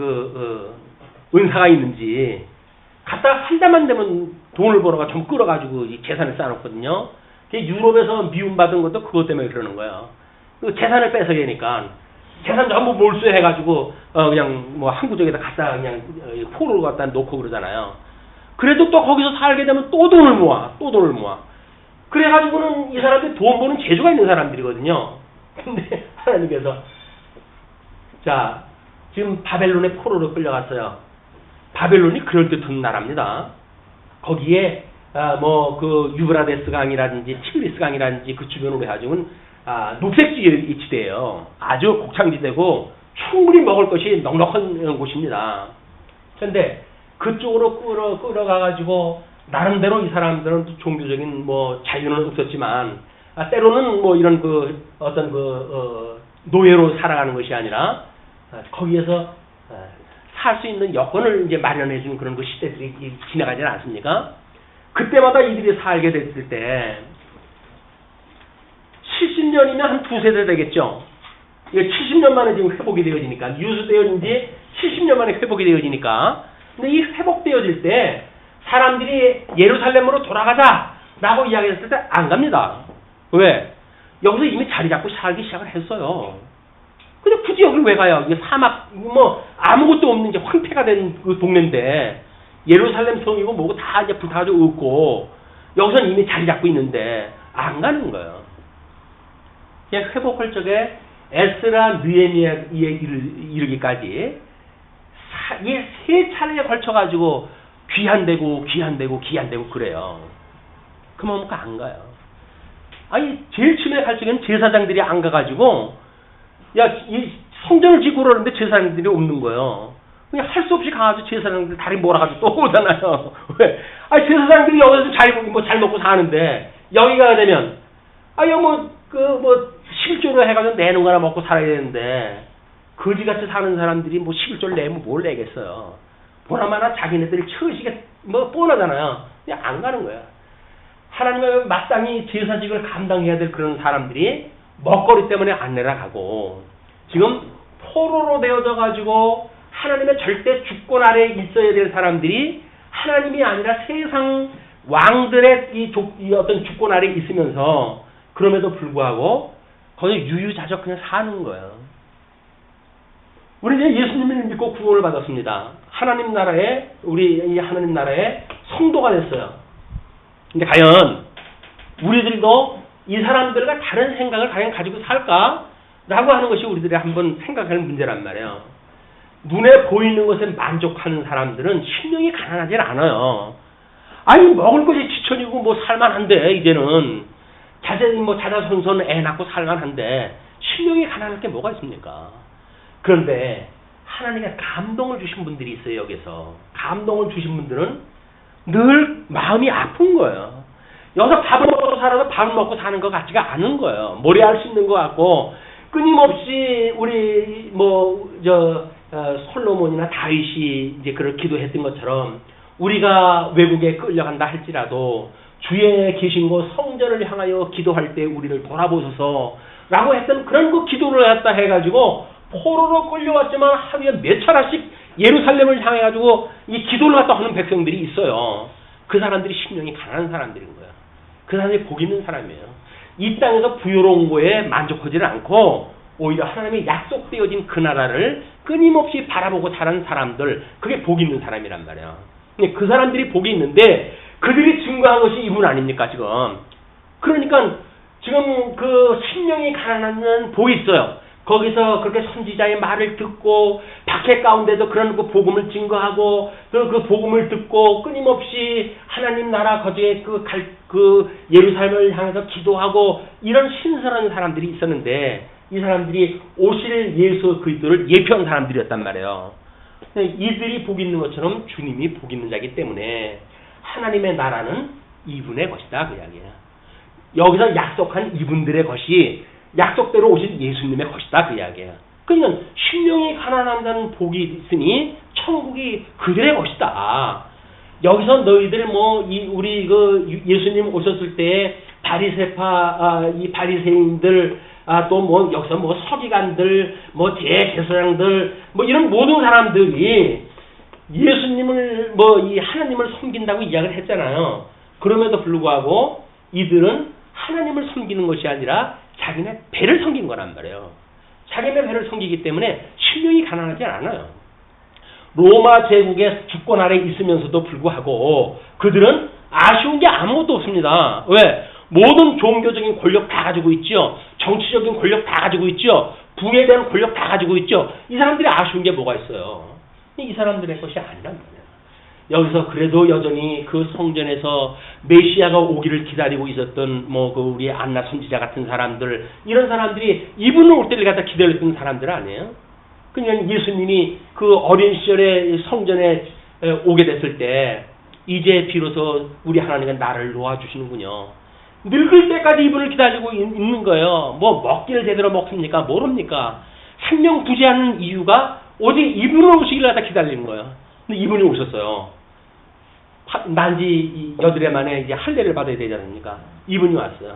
A: 은사가 있는지 갖다가 한 달만 되면 돈을 벌어가 좀 끌어가지고 이 재산을 쌓아놓거든요. 유럽에서 미움받은 것도 그것 때문에 그러는 거예요. 그 재산을 뺏어가니까 재산 전부 몰수해가지고 그냥 뭐 항구적에다 갖다 그냥 포로로 갖다 놓고 그러잖아요. 그래도 또 거기서 살게 되면 또 돈을 모아. 그래가지고는 이 사람들이 돈 버는 재주가 있는 사람들이거든요. 근데 하나님께서 자 지금 바벨론의 포로로 끌려갔어요. 바벨론이 그럴듯한 나라입니다. 거기에 그 유브라데스 강이라든지 티그리스 강이라든지 그 주변으로 해가지고는 녹색지 지대예요. 아주 곡창지대고 충분히 먹을 것이 넉넉한 곳입니다. 그런데 그쪽으로 끌어가가지고 나름대로 이 사람들은 종교적인 자유는 없었지만 때로는 이런 노예로 살아가는 것이 아니라 거기에서 살 수 있는 여건을 이제 마련해주는 그런 그 시대들이 지나가지 않습니까? 그때마다 이들이 살게 됐을 때 70년이면 한 두세 대 되겠죠. 이거 70년 만에 지금 회복이 되어지니까 유수되어진 지 70년 만에 회복이 되어지니까 근데 이 회복되어질 때 사람들이 예루살렘으로 돌아가자라고 이야기했을 때 안 갑니다. 왜? 여기서 이미 자리 잡고 살기 시작을 했어요. 근데 굳이 여기를 왜 가요? 이게 사막, 아무것도 없는 이제 황폐가 된 그 동네인데, 예루살렘 성이고 뭐고 다 이제 불타가지고 없고, 여기서는 이미 자리 잡고 있는데, 안 가는 거예요. 그냥 회복할 적에 에스라 느헤미야에 이르기까지, 이 세 차례에 걸쳐가지고, 귀한되고 그래요. 그러면 안 가요. 아니, 제일 처음에 갈 적에는 제사장들이 안 가가지고, 이 성전을 짓고 그러는데 제사장들이 없는 거예요. 그냥 할 수 없이 가가지고 제사장들 다리 몰아가지고 또 오잖아요. 왜? 제사장들이 여기서 잘 먹고 사는데, 여기가 되면, 11조로 해가지고 내는 거나 먹고 살아야 되는데, 거지같이 사는 사람들이 11조를 내면 뭘 내겠어요. 보나마나 자기네들이 처지게, 뻔하잖아요. 그냥 안 가는 거야. 하나님의 마땅히 제사직을 감당해야 될 그런 사람들이 먹거리 때문에 안 내려가고 지금 포로로 되어져 가지고 하나님의 절대 주권 아래에 있어야 될 사람들이 하나님이 아니라 세상 왕들의 이 어떤 주권 아래에 있으면서 그럼에도 불구하고 거기 유유자적 그냥 사는 거예요. 우리 이제 예수님을 믿고 구원을 받았습니다. 하나님 나라에 우리 이 하나님 나라의 성도가 됐어요. 근데 과연 우리들도 이 사람들과 다른 생각을 과연 가지고 살까? 라고 하는 것이 우리들이 한번 생각할 문제란 말이에요. 눈에 보이는 것에 만족하는 사람들은 심령이 가난하지 않아요. 아니 먹을 것이 지천이고 뭐 살만한데 이제는 자자손손 애 낳고 살만한데 심령이 가난할 게 뭐가 있습니까? 그런데 하나님의 감동을 주신 분들이 있어요. 여기서 감동을 주신 분들은 늘 마음이 아픈 거예요. 여기서 밥을 먹고 살아도 밥을 먹고 사는 것 같지가 않은 거예요. 머리알 씹는 것 같고 끊임없이 우리 솔로몬이나 다윗이 이제 그걸 기도했던 것처럼 우리가 외국에 끌려간다 할지라도 주에 계신 곳 성전을 향하여 기도할 때 우리를 돌아보소서라고 했던 그런 그 기도를 했다 해가지고 포로로 끌려왔지만 하루에 몇 차례씩 예루살렘을 향해가지고 이 기도를 갖다 하는 백성들이 있어요. 그 사람들이 심령이 가난한 사람들인 거예요. 그 사람들이 복 있는 사람이에요. 이 땅에서 부유로운 거에 만족하지는 않고 오히려 하나님의 약속되어진 그 나라를 끊임없이 바라보고 사는 사람들, 그게 복 있는 사람이란 말이에요. 그 사람들이 복이 있는데 그들이 증거한 것이 이분 아닙니까 지금. 그러니까 지금 그 심령이 가난한 복이 있어요. 거기서 그렇게 선지자의 말을 듣고 박해 가운데도 그런 그 복음을 증거하고 또 그 복음을 듣고 끊임없이 하나님 나라 거기에 그 예루살렘을 향해서 기도하고 이런 신선한 사람들이 있었는데 이 사람들이 오실 예수 그리스도를 예표한 사람들이었단 말이에요. 이들이 복 있는 것처럼 주님이 복 있는 자이기 때문에 하나님의 나라는 이분의 것이다 그 이야기예요. 여기서 약속한 이분들의 것이 약속대로 오신 예수님의 것이다 그 이야기예요. 그러니까 심령이 가난한다는 복이 있으니 천국이 그들의 것이다. 여기서 너희들 우리 예수님 오셨을 때 이 바리새인들 또 여기서 서기관들 대제사장들 이런 모든 사람들이 예수님을 이 하나님을 섬긴다고 이야기를 했잖아요. 그럼에도 불구하고 이들은 하나님을 섬기는 것이 아니라 자기네 배를 섬긴 거란 말이에요. 자기네 배를 섬기기 때문에 심령이 가난하지 않아요. 로마 제국의 주권 아래 있으면서도 불구하고 그들은 아쉬운 게 아무것도 없습니다. 왜? 모든 종교적인 권력 다 가지고 있죠. 정치적인 권력 다 가지고 있죠. 부에 대한 권력 다 가지고 있죠. 이 사람들이 아쉬운 게 뭐가 있어요? 이 사람들의 것이 아니란 말이에요. 여기서 그래도 여전히 그 성전에서 메시아가 오기를 기다리고 있었던 우리 안나 선지자 같은 사람들, 이런 사람들이 이분을 올 때를 갖다 기다렸던 사람들 아니에요? 그러니까 예수님이 그 어린 시절에 성전에 오게 됐을 때 이제 비로소 우리 하나님은 나를 놓아주시는군요. 늙을 때까지 이분을 기다리고 있는 거예요. 먹기를 제대로 먹습니까? 모릅니까? 생명 부재하는 이유가 오직 이분을 오시기를 갖다 기다리는 거예요. 근데 이분이 오셨어요. 난지 8일 만에 이제 할례를 받아야 되지 않습니까? 이분이 왔어요.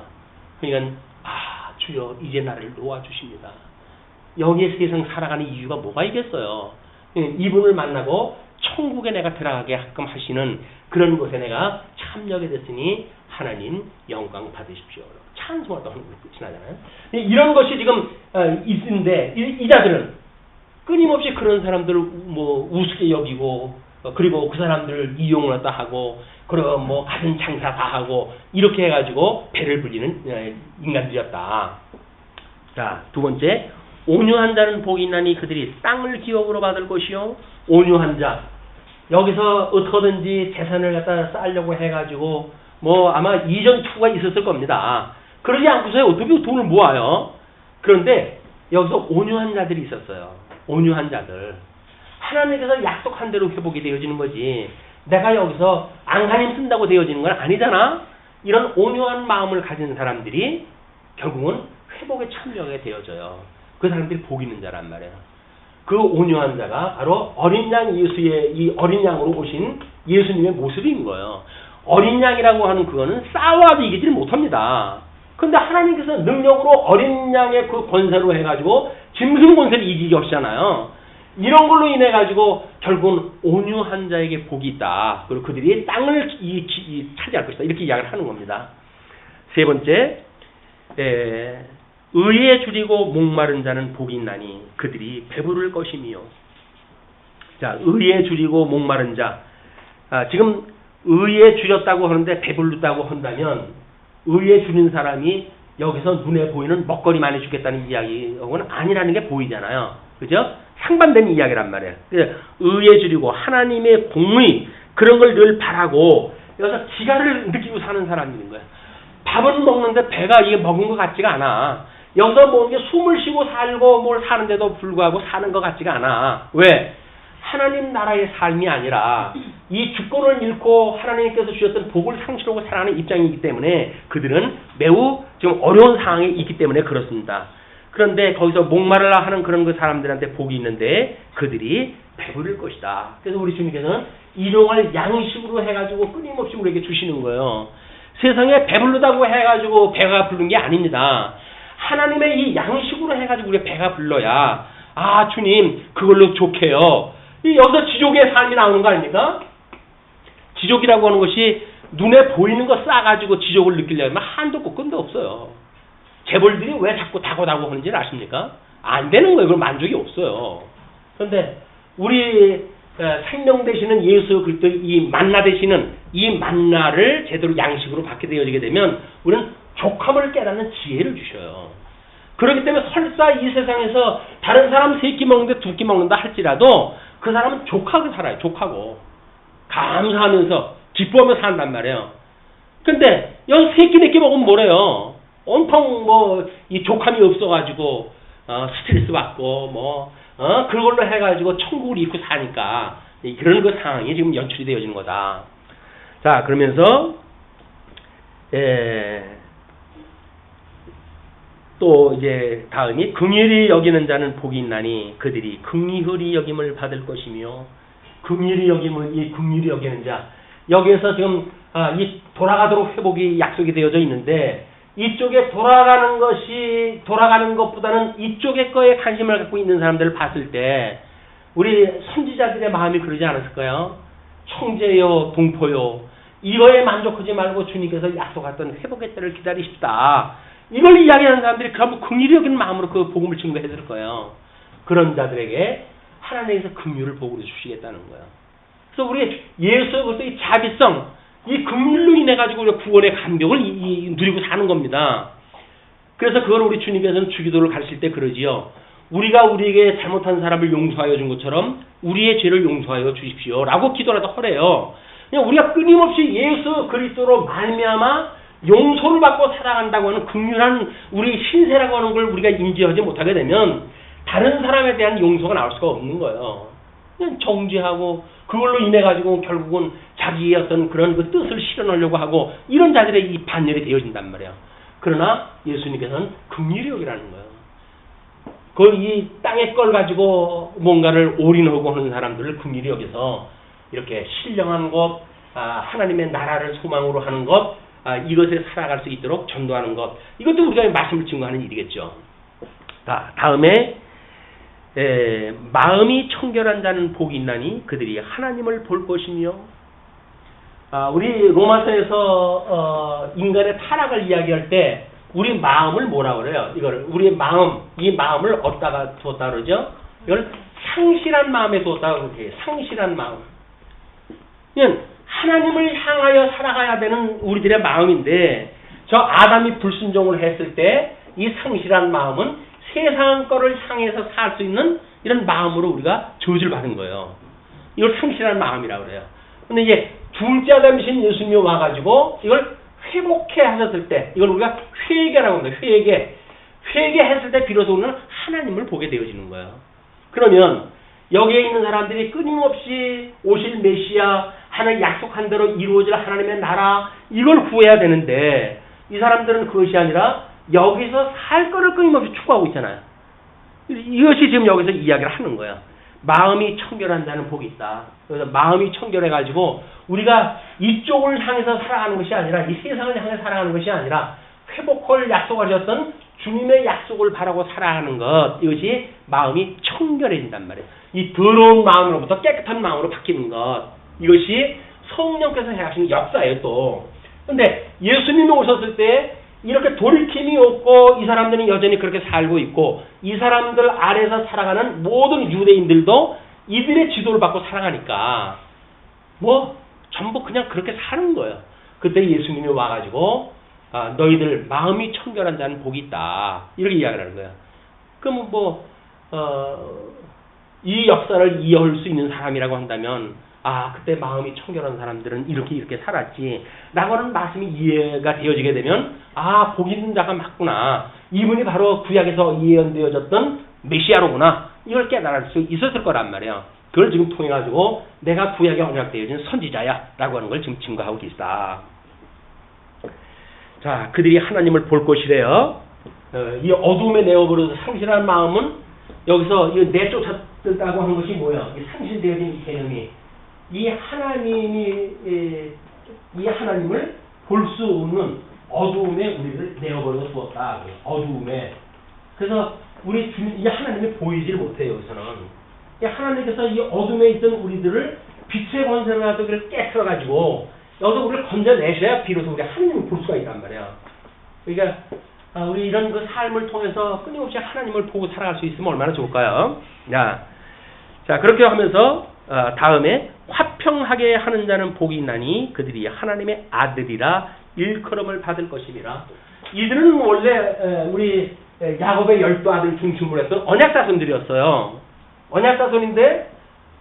A: 그러니까 주여 이제 나를 놓아주십니다. 여기에 세상 살아가는 이유가 뭐가 있겠어요? 이분을 만나고 천국에 내가 들어가게 하끔 하시는 그런 곳에 내가 참여하게 됐으니 하나님 영광 받으십시오. 찬송을 또 하는 거 지나잖아요. 이런 것이 지금 있는데 이 자들은 끊임없이 그런 사람들을 우습게 여기고 그리고 그 사람들을 이용을 했다 하고 그리고 가진 장사 다 하고 이렇게 해가지고 배를 불리는 인간들이었다. 자, 두 번째, 온유한 자는 복이 있나니 그들이 땅을 기업으로 받을 것이요. 온유한 자, 여기서 어떻게든지 재산을 갖다 쌓으려고 해가지고 아마 이전 투가 있었을 겁니다. 그러지 않고서 어떻게 돈을 모아요? 그런데 여기서 온유한 자들이 있었어요. 온유한 자들. 하나님께서 약속한 대로 회복이 되어지는 거지. 내가 여기서 안간힘 쓴다고 되어지는 건 아니잖아. 이런 온유한 마음을 가진 사람들이 결국은 회복에 참여하게 되어져요. 그 사람들이 복 있는 자란 말이에요. 그 온유한 자가 바로 어린 양 예수의 이 어린 양으로 오신 예수님의 모습인 거예요. 어린 양이라고 하는 그거는 싸워도 이기지를 못합니다. 근데 하나님께서 능력으로 어린 양의 그 권세로 해가지고 짐승 권세를 이기게 하시잖아요. 이런 걸로 인해 가지고 결국은 온유한 자에게 복이 있다. 그리고 그들이 땅을 차지할 것이다. 이렇게 이야기를 하는 겁니다. 세 번째, 의에 줄이고 목마른 자는 복이 있나니 그들이 배부를 것이며. 자, 의에 줄이고 목마른 자. 지금 의에 줄였다고 하는데 배불렀다고 한다면 의에 줄인 사람이 여기서 눈에 보이는 먹거리 많이 주겠다는 이야기하고는 아니라는 게 보이잖아요. 그죠? 상반된 이야기란 말이에요. 의에 줄이고 하나님의 공의 그런 걸 늘 바라고 여기서 지가를 느끼고 사는 사람이 있는 거예요. 밥은 먹는데 배가 이게 먹은 것 같지가 않아. 여기서 뭐 이게 숨을 쉬고 살고 뭘 사는데도 불구하고 사는 것 같지가 않아. 왜? 하나님 나라의 삶이 아니라 이 주권을 잃고 하나님께서 주셨던 복을 상실하고 살아가는 입장이기 때문에 그들은 매우 지금 어려운 상황에 있기 때문에 그렇습니다. 그런데 거기서 목마르라 하는 그런 그 사람들한테 복이 있는데 그들이 배부를 것이다. 그래서 우리 주님께서는 일용할 양식으로 해가지고 끊임없이 우리에게 주시는 거예요. 세상에 배부르다고 해가지고 배가 부른 게 아닙니다. 하나님의 이 양식으로 해가지고 우리 배가 불러야 아 주님 그걸로 좋게요. 여기서 지족의 삶이 나오는 거 아닙니까? 지족이라고 하는 것이 눈에 보이는 거 싸가지고 지족을 느끼려면 한도 없고 끈도 없어요. 재벌들이 왜 자꾸 다고다고 하는지를 아십니까? 안 되는 거예요. 그럼 만족이 없어요. 그런데 우리 생명 되시는 예수 그리스도 이 만나 되시는 이 만나를 제대로 양식으로 받게 되어지게 되면 우리는 족함을 깨닫는 지혜를 주셔요. 그렇기 때문에 설사 이 세상에서 다른 사람 3끼 먹는데 2끼 먹는다 할지라도 그 사람은 족하게 살아요. 족하고 감사하면서 기뻐하며 산단 말이에요. 근데 여기 3끼 4끼 먹으면 뭐래요? 온통 뭐 이 족함이 없어가지고 스트레스 받고 그걸로 해가지고 천국을 잃고 사니까 그런 그 상황이 지금 연출이 되어지는 거다. 자 그러면서 또 이제 다음이 긍휼히 여기는 자는 복이 있나니 그들이 긍휼히 여김을 받을 것이며. 긍휼히 여김을 이 긍휼히 여기는 자 여기에서 지금 이 돌아가도록 회복이 약속이 되어져 있는데 이쪽에 돌아가는 것보다는 이쪽의 거에 관심을 갖고 있는 사람들을 봤을 때 우리 선지자들의 마음이 그러지 않았을까요? 형제요 동포요 이거에 만족하지 말고 주님께서 약속했던 회복의 때를 기다리십다. 이걸 이야기하는 사람들이 그럼 긍휼히 여기는 마음으로 그 복음을 증거했을 거예요. 그런 자들에게 하나님께서 긍휼을 복으로 주시겠다는 거예요. 그래서 우리 예수 그리스도의 자비성, 이 긍휼로 인해 가지고 우리가 구원의 감격을 누리고 사는 겁니다. 그래서 그걸 우리 주님께서는 주기도를 가르칠 때 그러지요. 우리가 우리에게 잘못한 사람을 용서하여 준 것처럼 우리의 죄를 용서하여 주십시오라고 기도라도 하래요. 그냥 우리가 끊임없이 예수 그리스도로 말미암아 용서를 받고 살아간다고 하는 긍휼한 우리 신세라고 하는 걸 우리가 인지하지 못하게 되면 다른 사람에 대한 용서가 나올 수가 없는 거예요. 그냥 정죄하고 그걸로 인해 가지고 결국은 자기의 어떤 그런 그 뜻을 실현하려고 하고 이런 자들의 이 반열이 되어진단 말이에요. 그러나 예수님께서는 긍휼히 여기라는 거예요. 그 이 땅의 걸 가지고 뭔가를 올인하고 하는 사람들을 긍휼히 여기서 이렇게 신령한 것, 하나님의 나라를 소망으로 하는 것, 이것에 살아갈 수 있도록 전도하는 것. 이것도 우리가 말씀을 증거하는 일이겠죠. 다음에 마음이 청결한 자는 복이 있나니 그들이 하나님을 볼 것이며. 우리 로마서에서 인간의 타락을 이야기할 때 우리 마음을 뭐라 그래요? 이걸 우리의 마음, 이 마음을 어디다가 두었다 그러죠? 이걸 상실한 마음에 두었다 그렇게 해요. 상실한 마음. 그냥 하나님을 향하여 살아가야 되는 우리들의 마음인데 저 아담이 불순종을 했을 때 이 상실한 마음은 세상 거를 향해서 살 수 있는 이런 마음으로 우리가 저주를 받은 거예요. 이걸 상실한 마음이라고 그래요. 근데 이제 둘째 아담이신 예수님이 와가지고 이걸 회복해 하셨을 때 이걸 우리가 회개라고 합니다. 회개했을 때 비로소 우리는 하나님을 보게 되어지는 거예요. 그러면 여기에 있는 사람들이 끊임없이 오실 메시아 하늘 약속한 대로 이루어질 하나님의 나라 이걸 구해야 되는데 이 사람들은 그것이 아니라 여기서 살 거를 끊임없이 추구하고 있잖아요. 이것이 지금 여기서 이야기를 하는 거예요. 마음이 청결한 자는 복이 있다. 그래서 마음이 청결해가지고 우리가 이쪽을 향해서 살아가는 것이 아니라 이 세상을 향해 살아가는 것이 아니라 회복할 약속을 하셨던 주님의 약속을 바라고 살아가는 것 이것이 마음이 청결해진단 말이에요. 이 더러운 마음으로부터 깨끗한 마음으로 바뀌는 것 이것이 성령께서 하시는 역사예요 또. 근데 예수님이 오셨을 때 이렇게 돌이킴이 없고 이 사람들은 여전히 그렇게 살고 있고 이 사람들 아래서 살아가는 모든 유대인들도 이들의 지도를 받고 살아가니까 뭐 전부 그냥 그렇게 사는 거예요. 그때 예수님이 와가지고 너희들 마음이 청결한 자는 복이 있다 이렇게 이야기를 하는 거예요. 그럼 이 역사를 이해할 수 있는 사람이라고 한다면 그때 마음이 청결한 사람들은 이렇게 살았지 라고는 말씀이 이해가 되어지게 되면 복 있는 자가 맞구나. 이분이 바로 구약에서 예언되어졌던 메시아로구나. 이걸 깨달을 수 있었을 거란 말이에요. 그걸 지금 통해 가지고 내가 구약에 언약되어진 선지자야 라고 하는 걸 지금 증거하고 있다. 자, 그들이 하나님을 볼 것이래요. 이 어둠에 내어버려서 상실한 마음은 여기서 내쫓았다고 하는 것이 뭐야? 이 상실되어진 개념이 이 하나님을 볼 수 없는 어두움에 우리를 내어버려 두었다. 어두움에. 그래서 이 하나님이 보이질 못해요. 여기서는. 이 하나님께서 이 어둠에 있던 우리들을 빛의 권세를 가지고 우리를 깨트려가지고 여기서 우리를 건져내셔야 비로소 우리 하나님을 볼 수가 있단 말이야. 그러니까 우리 이런 그 삶을 통해서 끊임없이 하나님을 보고 살아갈 수 있으면 얼마나 좋을까요? 자 그렇게 하면서 다음에 화평하게 하는 자는 복이 있나니 그들이 하나님의 아들이라 일컬음을 받을 것이니라. 이들은 원래 우리 야곱의 12아들 중심으로 했던 언약자손들이었어요. 언약자손인데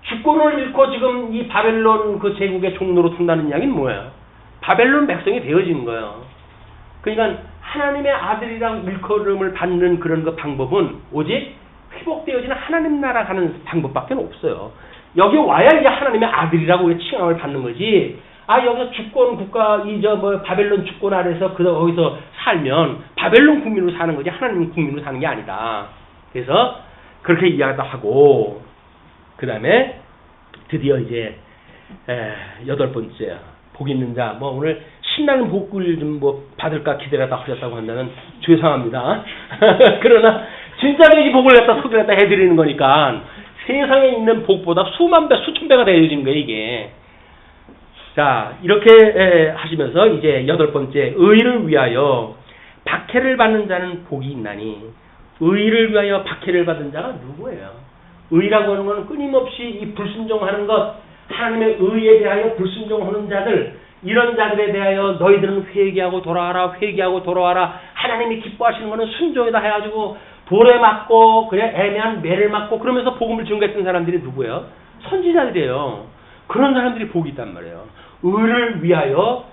A: 주권을 잃고 지금 이 바벨론 그 제국의 종로로 둔다는 이야기는 뭐예요? 바벨론 백성이 되어지는 거예요. 그러니까 하나님의 아들이랑 일컬음을 받는 그런 그 방법은 오직 회복되어지는 하나님 나라 가는 방법밖에 없어요. 여기 와야 이제 하나님의 아들이라고 칭함을 받는 거지. 여기서 주권 국가 바벨론 주권 아래서 거기서 살면 바벨론 국민으로 사는 거지 하나님 국민으로 사는 게 아니다. 그래서 그렇게 이야기도 하고 그다음에 드디어 이제 8번째 복 있는 자 오늘 신나는 복을 좀 받을까 기대하다 하셨다고 한다면 죄송합니다. 그러나 진짜로 이 복을 갖다 소개를 갖다 해드리는 거니까 세상에 있는 복보다 수만 배, 수천 배가 되어지는 거예요, 이게. 자, 이렇게 하시면서 이제 8번째, 의를 위하여 박해를 받는 자는 복이 있나니, 의를 위하여 박해를 받은 자가 누구예요? 의라고 하는 것은 끊임없이 이 불순종하는 것, 하나님의 의에 대하여 불순종하는 자들, 이런 자들에 대하여 너희들은 회개하고 돌아와라. 하나님이 기뻐하시는 것은 순종이다 해가지고 돌에 맞고 그냥 애매한 매를 맞고 그러면서 복음을 증거했던 사람들이 누구예요? 선지자들이에요. 그런 사람들이 복이 있단 말이에요. 의를 위하여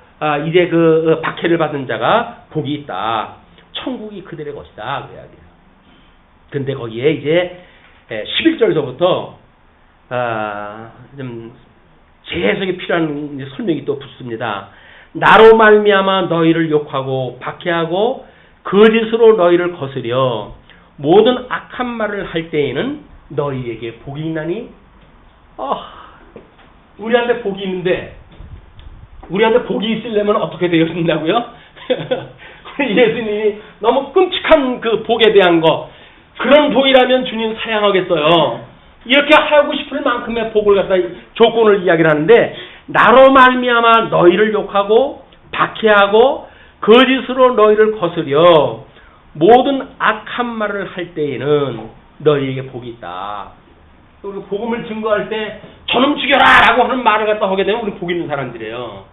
A: 이제 그 박해를 받은 자가 복이 있다. 천국이 그들의 것이다. 그 이야기예요. 근데 거기에 이제 11절서부터 좀 재해석이 필요한 설명이 또 붙습니다. 나로 말미암아 너희를 욕하고 박해하고 거짓으로 너희를 거스려 모든 악한 말을 할 때에는 너희에게 복이 있나니? 우리한테 복이 있는데 우리한테 복이 있으려면 어떻게 되어진다고요? 예수님이 너무 끔찍한 그 복에 대한 거 그런 복이라면 주님 사양하겠어요. 이렇게 하고 싶을 만큼의 복을 갖다 조건을 이야기를 하는데 나로 말미암아 너희를 욕하고 박해하고 거짓으로 너희를 거스려 모든 악한 말을 할 때에는 너희에게 복이 있다. 우리 복음을 증거할 때 저놈 죽여라 라고 하는 말을 갖다 하게 되면 우리 복 있는 사람들이에요.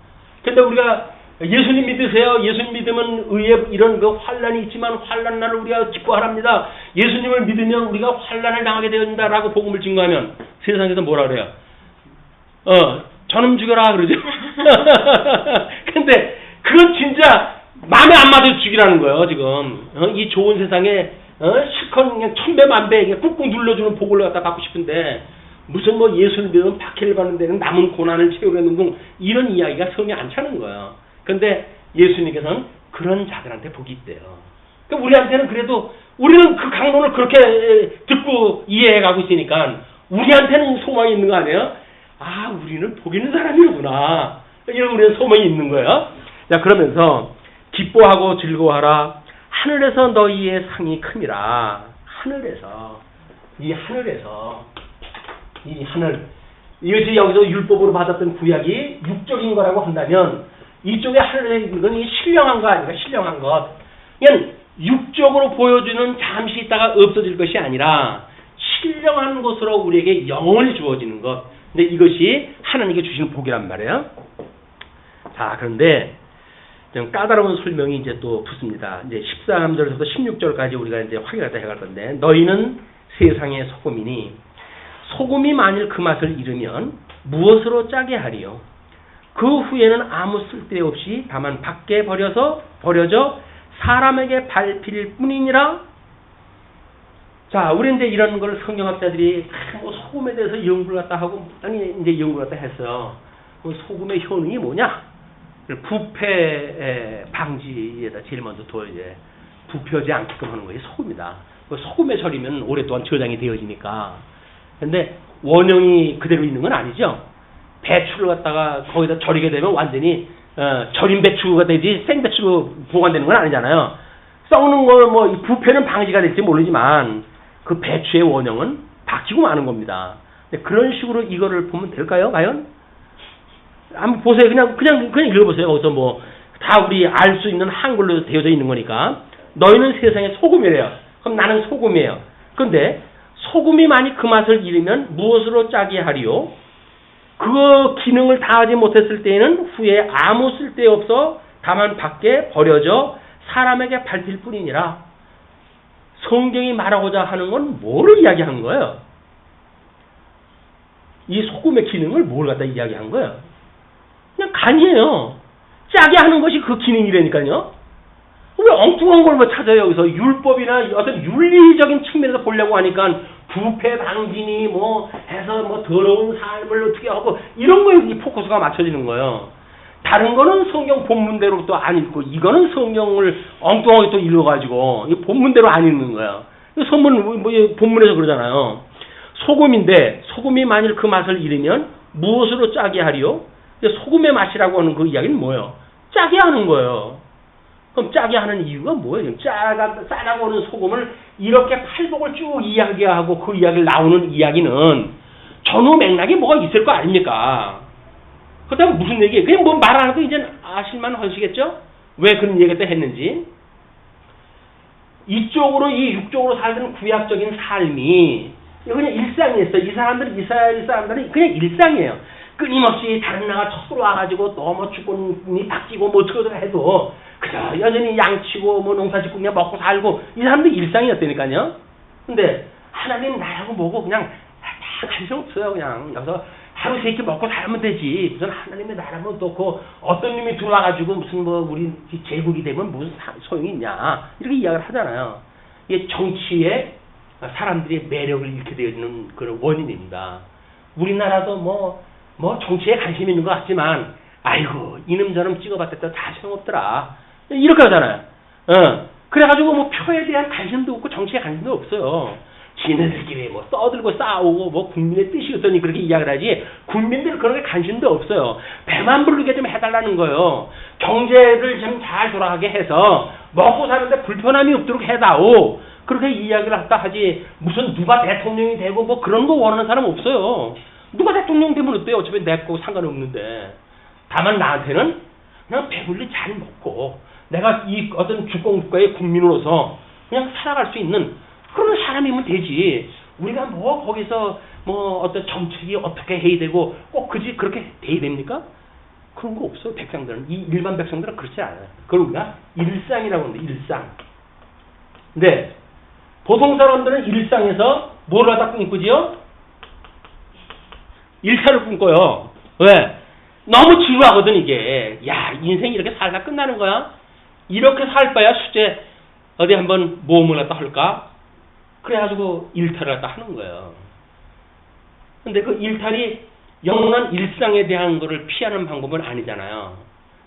A: 근데 우리가 예수님 믿으세요. 예수님 믿으면 의에 이런 그 환란이 있지만 환란 날을 우리가 기뻐하랍니다. 예수님을 믿으면 우리가 환란을 당하게 되어진다라고 복음을 증거하면 세상에서 뭐라 그래요? 저놈 죽여라 그러죠. 근데 그건 진짜 마음에 안 맞아서 죽이라는 거예요. 지금 이 좋은 세상에 실컷 그냥 천배만배 꾹꾹 눌러주는 복을 갖다 받고 싶은데 무슨 예수를 믿으면 박해를 받는 데는 남은 고난을 채우려는 둥 이런 이야기가 성에 안 차는 거예요. 근데 예수님께서는 그런 자들한테 복이 있대요. 그러니까 우리한테는 그래도 우리는 그 강론을 그렇게 듣고 이해해가고 있으니까 우리한테는 소망이 있는 거 아니에요? 우리는 복 있는 사람이구나. 이런 우리는 소망이 있는 거예요. 자, 그러면서 기뻐하고 즐거워하라. 하늘에서 너희의 상이 큼이라. 하늘에서 이 하늘 이것이 여기서 율법으로 받았던 구약이 육적인 거라고 한다면 이쪽에 하늘에 있는 건 이 신령한 거 아닌가? 신령한 것. 그냥 육적으로 보여주는 잠시 있다가 없어질 것이 아니라 신령한 것으로 우리에게 영원히 주어지는 것. 근데 이것이 하나님께 주시는 복이란 말이에요. 자, 그런데 좀 까다로운 설명이 이제 또 붙습니다. 이제 13절에서부터 16절까지 우리가 이제 확인하다 해갈 건데, 너희는 세상의 소금이니 소금이 만일 그 맛을 잃으면 무엇으로 짜게 하리요? 그 후에는 아무 쓸데없이 다만 밖에 버려져 사람에게 밟힐 뿐이니라. 자, 우리 이제 이런 걸 성경학자들이 뭐 소금에 대해서 연구를 갖다 하고 많이 이제 연구를 갖다 했어요. 소금의 효능이 뭐냐? 부패 방지에다 제일 먼저 이제 부패하지 않게끔 하는 것이 소금이다. 소금에 절이면 오랫동안 저장이 되어지니까. 근데 원형이 그대로 있는 건 아니죠. 배추를 갖다가 거기다 절이게 되면 완전히 절인 배추가 되지 생배추로 보관되는 건 아니잖아요. 썩는 걸 뭐 부패는 방지가 될지 모르지만 그 배추의 원형은 바뀌고 마는 겁니다. 그런 식으로 이거를 보면 될까요? 과연? 한번 보세요. 그냥 읽어보세요. 거기서 뭐 다 우리 알 수 있는 한글로 되어져 있는 거니까. 너희는 세상의 소금이래요. 그럼 나는 소금이에요. 그런데 소금이 만약 그 맛을 잃으면 무엇으로 짜게 하리요? 그 기능을 다하지 못했을 때에는 후에 아무 쓸데없어 다만 밖에 버려져 사람에게 밟힐 뿐이니라. 성경이 말하고자 하는 건 뭐를 이야기한 거예요? 이 소금의 기능을 뭘 갖다 이야기한 거예요? 그냥 간이에요. 짜게 하는 것이 그 기능이라니까요. 왜 엉뚱한 걸 뭐 찾아요? 여기서 율법이나 어떤 윤리적인 측면에서 보려고 하니까 부패 방지니 뭐 해서 뭐 더러운 삶을 어떻게 하고 이런 거에 이 포커스가 맞춰지는 거예요. 다른 거는 성경 본문대로 또 안 읽고 이거는 성경을 엉뚱하게 또 읽어가지고 이 본문대로 안 읽는 거예요. 본문에서 그러잖아요. 소금인데 소금이 만일 그 맛을 잃으면 무엇으로 짜게 하리요? 소금의 맛이라고 하는 그 이야기는 뭐예요? 짜게 하는 거예요. 그럼 짜게 하는 이유가 뭐예요? 짜라고 하는 소금을 이렇게 팔복을 쭉 이야기하고 그 이야기를 나오는 이야기는 전후 맥락이 뭐가 있을 거 아닙니까? 그렇다면 무슨 얘기예요? 그냥 뭐 말 안 해도 이제 아실만 하시겠죠? 왜 그런 얘기를 했는지. 이쪽으로 이 육적으로 살던 구약적인 삶이 그냥 일상이었어요. 이 사람들이 이스라엘 사람들은 그냥 일상이에요. 끊임없이 다른 나라 쳐들어 와가지고 또 뭐 주권이 바뀌고 뭐 어떻게 해도 그저 여전히 양치고 뭐 농사짓고 그냥 먹고 살고 이 사람들 일상이었다니까요. 근데 하나님 나라고 뭐고 그냥 다 관심 없어요. 그냥 여기서 하루 세 끼 먹고 살면 되지. 무슨 하나님의 나라면 또 어떤 놈이 들어와가지고 무슨 뭐 우리 제국이 되면 무슨 소용이 있냐 이렇게 이야기를 하잖아요. 이게 정치에 사람들의 매력을 잃게 되어지는 그런 원인입니다. 우리나라도 뭐 정치에 관심이 있는 것 같지만 아이고 이놈 저놈 찍어봤더니 다 소용없더라 이렇게 하잖아요. 그래가지고 뭐 표에 대한 관심도 없고 정치에 관심도 없어요. 지네들끼리 뭐 떠들고 싸우고 뭐 국민의 뜻이 어떠니 그렇게 이야기를 하지 국민들 그런 게 관심도 없어요. 배만 부르게 좀 해달라는 거예요. 경제를 좀 잘 돌아가게 해서 먹고 사는데 불편함이 없도록 해다오. 그렇게 이야기를 할까 하지 무슨 누가 대통령이 되고 뭐 그런 거 원하는 사람 없어요. 누가 대통령 되면 어때요? 어차피 내 거 상관없는데. 다만 나한테는 그냥 배불리 잘 먹고 내가 이 어떤 주권국가의 국민으로서 그냥 살아갈 수 있는 그런 사람이면 되지. 우리가 뭐 거기서 뭐 어떤 정책이 어떻게 해야 되고 꼭 그렇게 돼야 됩니까? 그런 거 없어요. 백성들은. 이 일반 백성들은 그렇지 않아요. 그걸 우리가 일상이라고 하는데 일상. 근데 보통 사람들은 일상에서 뭘 하다 꿈꾸지요? 일탈을 꿈꿔요. 왜? 너무 지루하거든 이게. 야 인생이 이렇게 살다 끝나는 거야? 이렇게 살 바야 수제 어디 한번 모험을 갖다 할까? 그래가지고 일탈을 갖다 하는 거예요. 근데 그 일탈이 영원한 일상에 대한 거를 피하는 방법은 아니잖아요.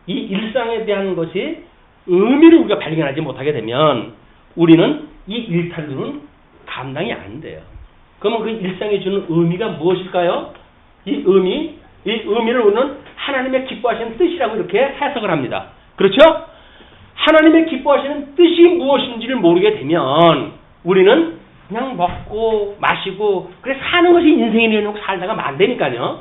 A: 이 일상에 대한 것이 의미를 우리가 발견하지 못하게 되면 우리는 이 일탈들은 감당이 안 돼요. 그러면 그 일상에 주는 의미가 무엇일까요? 이 의미를 우리는 하나님의 기뻐하시는 뜻이라고 이렇게 해석을 합니다. 그렇죠? 하나님의 기뻐하시는 뜻이 무엇인지를 모르게 되면 우리는 그냥 먹고 마시고 그래 사는 것이 인생이라고 살다가 안 되니까요.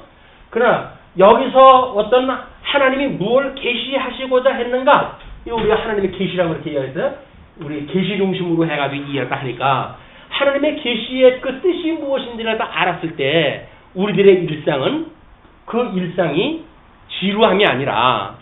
A: 그러나 여기서 어떤 하나님이 무엇을 계시하시고자 했는가? 이거 우리가 하나님의 계시라고 이렇게 이야기했어요. 우리 계시 중심으로 해가지고 이해를 하니까 하나님의 계시의 그 뜻이 무엇인지를 다 알았을 때 우리들의 일상은 그 일상이 지루함이 아니라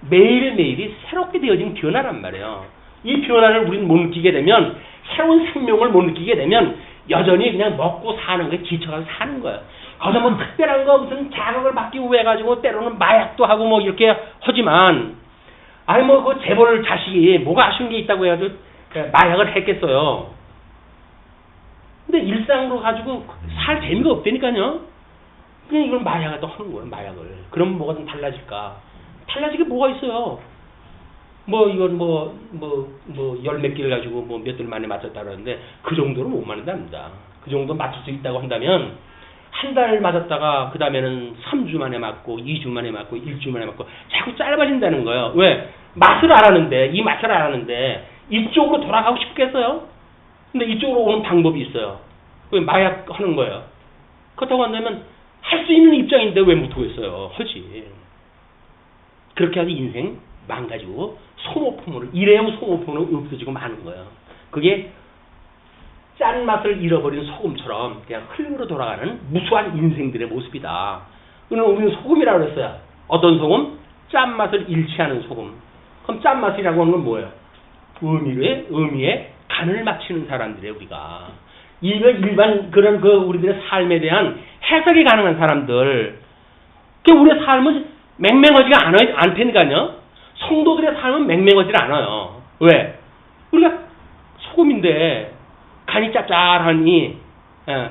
A: 매일매일이 새롭게 되어진 변화란 말이에요. 이 변화를 우리는 못 느끼게 되면 새로운 생명을 못 느끼게 되면 여전히 그냥 먹고 사는 거에 지쳐가서 사는 거예요. 거기서 뭐 특별한 거 무슨 자극을 받기 위해 가지고 때로는 마약도 하고 뭐 이렇게 하지만 아니 뭐 그 재벌 자식이 뭐가 아쉬운 게 있다고 해가지고 마약을 했겠어요. 근데 일상으로 가지고 살 재미가 없다니까요. 그냥 이걸 마약을 또 하는 거예요. 마약을. 그럼 뭐가 좀 달라질까? 달라지게 뭐가 있어요? 뭐 이건 열 몇 개를 가지고 뭐 몇 달 만에 맞췄다 그러는데 그 정도로 못 맞는답니다. 그 정도 맞출 수 있다고 한다면 한 달 맞았다가 그 다음에는 3주 만에 맞고 2주 만에 맞고 1주 만에 맞고 자꾸 짧아진다는 거예요. 왜? 맛을 알았는데 이 맛을 알았는데 이쪽으로 돌아가고 싶겠어요? 근데 이쪽으로 오는 방법이 있어요. 왜 마약 하는 거예요? 그렇다고 한다면 할 수 있는 입장인데 왜 못하겠어요? 하지. 그렇게 해서 인생 망가지고 소모품으로 일회용 소모품으로 없어지고 마는 거예요. 그게 짠 맛을 잃어버린 소금처럼 그냥 흘러 돌아가는 무수한 인생들의 모습이다. 우리는 소금이라고 그랬어요. 어떤 소금? 짠 맛을 잃지 않은 소금. 그럼 짠 맛이라고 하는 건 뭐예요? 의미에 간을 맞추는 사람들이에요, 우리가. 일반 그런 우리들의 삶에 대한 해석이 가능한 사람들. 우리의 삶은 맹맹하지가 않다니까요. 성도들의 삶은 맹맹하지 않아요. 왜? 우리가 소금인데 간이 짭짤하니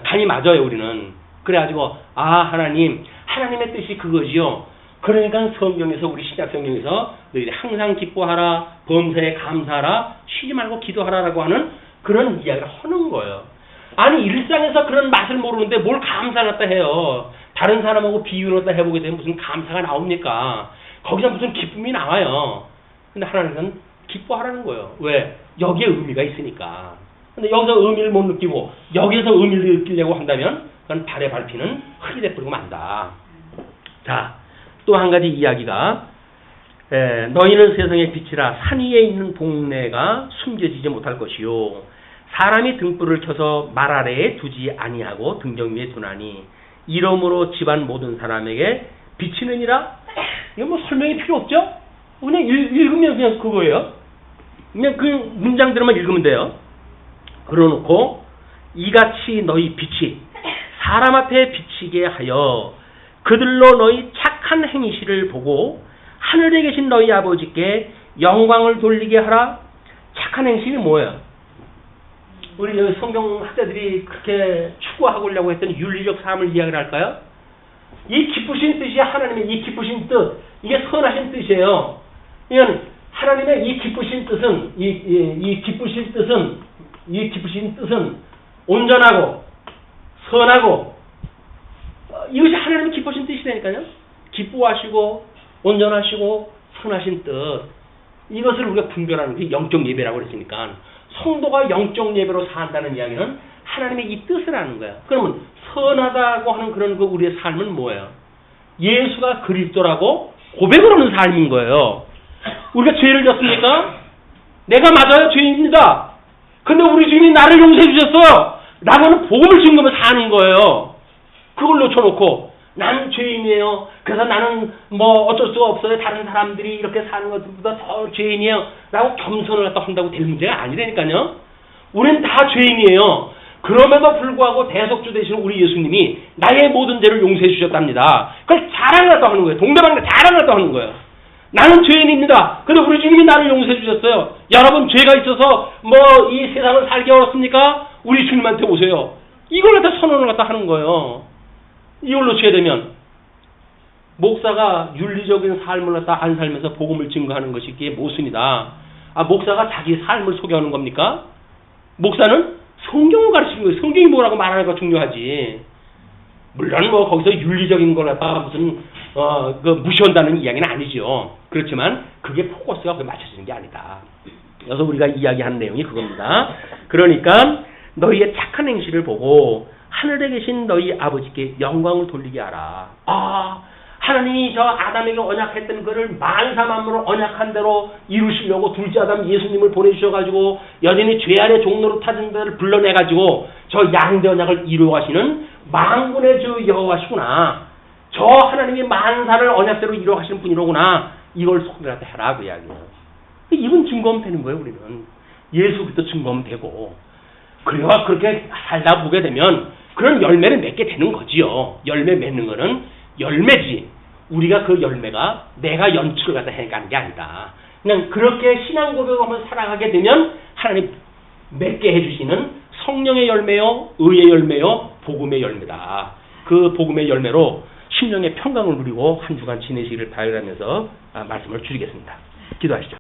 A: 간이 맞아요, 우리는. 그래가지고 하나님의 뜻이 그거지요. 그러니까 성경에서 우리 신약 성경에서 너희들이 항상 기뻐하라, 범사에 감사하라, 쉬지 말고 기도하라라고 하는 그런 이야기를 하는 거예요. 아니 일상에서 그런 맛을 모르는데 뭘 감사를 갖다 해요. 다른 사람하고 비유를 갖다 해보게 되면 무슨 감사가 나옵니까? 거기서 무슨 기쁨이 나와요. 근데 하나님은 기뻐하라는 거예요. 왜? 여기에 의미가 있으니까. 근데 여기서 의미를 못 느끼고 여기에서 의미를 느끼려고 한다면 그건 발에 밟히는 흙이 돼버리고 만다. 자, 또 한 가지 이야기가 너희는 세상의 빛이라 산 위에 있는 동네가 숨겨지지 못할 것이요 사람이 등불을 켜서 말 아래에 두지 아니하고 등경 위에 두나니 이러므로 집안 모든 사람에게 비치느니라. 이거 뭐 설명이 필요 없죠? 그냥 읽으면 그냥 그거예요. 그냥 그 문장들만 읽으면 돼요. 그러놓고 이같이 너희 빛이 사람 앞에 비치게 하여 그들로 너희 착한 행실을 보고 하늘에 계신 너희 아버지께 영광을 돌리게 하라. 착한 행실이 뭐예요? 우리 여기 성경 학자들이 그렇게 추구하려고 했던 윤리적 삶을 이야기를 할까요? 이 기쁘신 뜻이 하나님의 이 기쁘신 뜻, 이게 선하신 뜻이에요. 그러니까 하나님의 이 기쁘신 뜻은 이 기쁘신 뜻은 온전하고 선하고 이것이 하나님의 기쁘신 뜻이라니까요. 기뻐하시고 온전하시고 선하신 뜻, 이것을 우리가 분별하는 게 영적 예배라고 그랬으니까 성도가 영적 예배로 산다는 이야기는 하나님의 이 뜻을 아는 거예요. 그러면 선하다고 하는 그런 우리의 삶은 뭐예요? 예수가 그리스도라고 고백을 하는 삶인 거예요. 우리가 죄를 졌습니까? 내가 맞아요, 죄인입니다. 근데 우리 주님이 나를 용서해 주셨어요 라고 하는 복음을 증거하며 사는 거예요. 그걸 놓쳐놓고 나는 죄인이에요. 그래서 나는 뭐 어쩔 수가 없어요. 다른 사람들이 이렇게 사는 것보다 더 죄인이에요 라고 겸손을 갖다 한다고 될 문제가 아니라니까요. 우리는 다 죄인이에요. 그럼에도 불구하고 대속주 되시는 우리 예수님이 나의 모든 죄를 용서해 주셨답니다. 그걸 자랑을 갖다 하는 거예요. 동대방에 자랑을 갖다 하는 거예요. 나는 죄인입니다. 근데 우리 주님이 나를 용서해 주셨어요. 여러분 죄가 있어서 뭐 이 세상을 살기 어렵습니까? 우리 주님한테 오세요. 이걸 갖다 선언을 갖다 하는 거예요. 이걸 놓치게 되면 목사가 윤리적인 삶을 갖다 안 살면서 복음을 증거하는 것이 이게 모순이다. 목사가 자기 삶을 소개하는 겁니까? 목사는 성경을 가르치는 거예요. 성경이 뭐라고 말하는 거 중요하지. 물론 뭐 거기서 윤리적인 걸 갖다가 무슨 무시한다는 이야기는 아니죠. 그렇지만 그게 포커스가 거기에 맞춰지는 게 아니다. 그래서 우리가 이야기하는 내용이 그겁니다. 그러니까 너희의 착한 행실을 보고 하늘에 계신 너희 아버지께 영광을 돌리게 하라. 하나님이 저 아담에게 언약했던 그를 만사만물을 언약한 대로 이루시려고 둘째 아담 예수님을 보내주셔가지고 여전히 죄 아래 종로로 타진 자를 불러내가지고 저 양대 언약을 이루어가시는 만군의 주 여호와시구나. 저 하나님이 만사를 언약대로 이루어가시는 분이로구나. 이걸 속들한테 해라 그 이야기예요. 이건 증거하면 되는 거예요. 우리는 예수 그리스도 증거하면 되고, 그래야 그렇게 살다 보게 되면 그런 열매를 맺게 되는 거지요. 열매 맺는 거는 열매지, 우리가 그 열매가 내가 연출을 갖다 해가는 게 아니다. 그냥 그렇게 신앙 고백을 하면서 살아가게 되면 하나님 맺게 해주시는 성령의 열매요, 의의 열매요, 복음의 열매다. 그 복음의 열매로 심령의 평강을 누리고 한 주간 지내시기를 바라면서 말씀을 줄이겠습니다. 기도하시죠.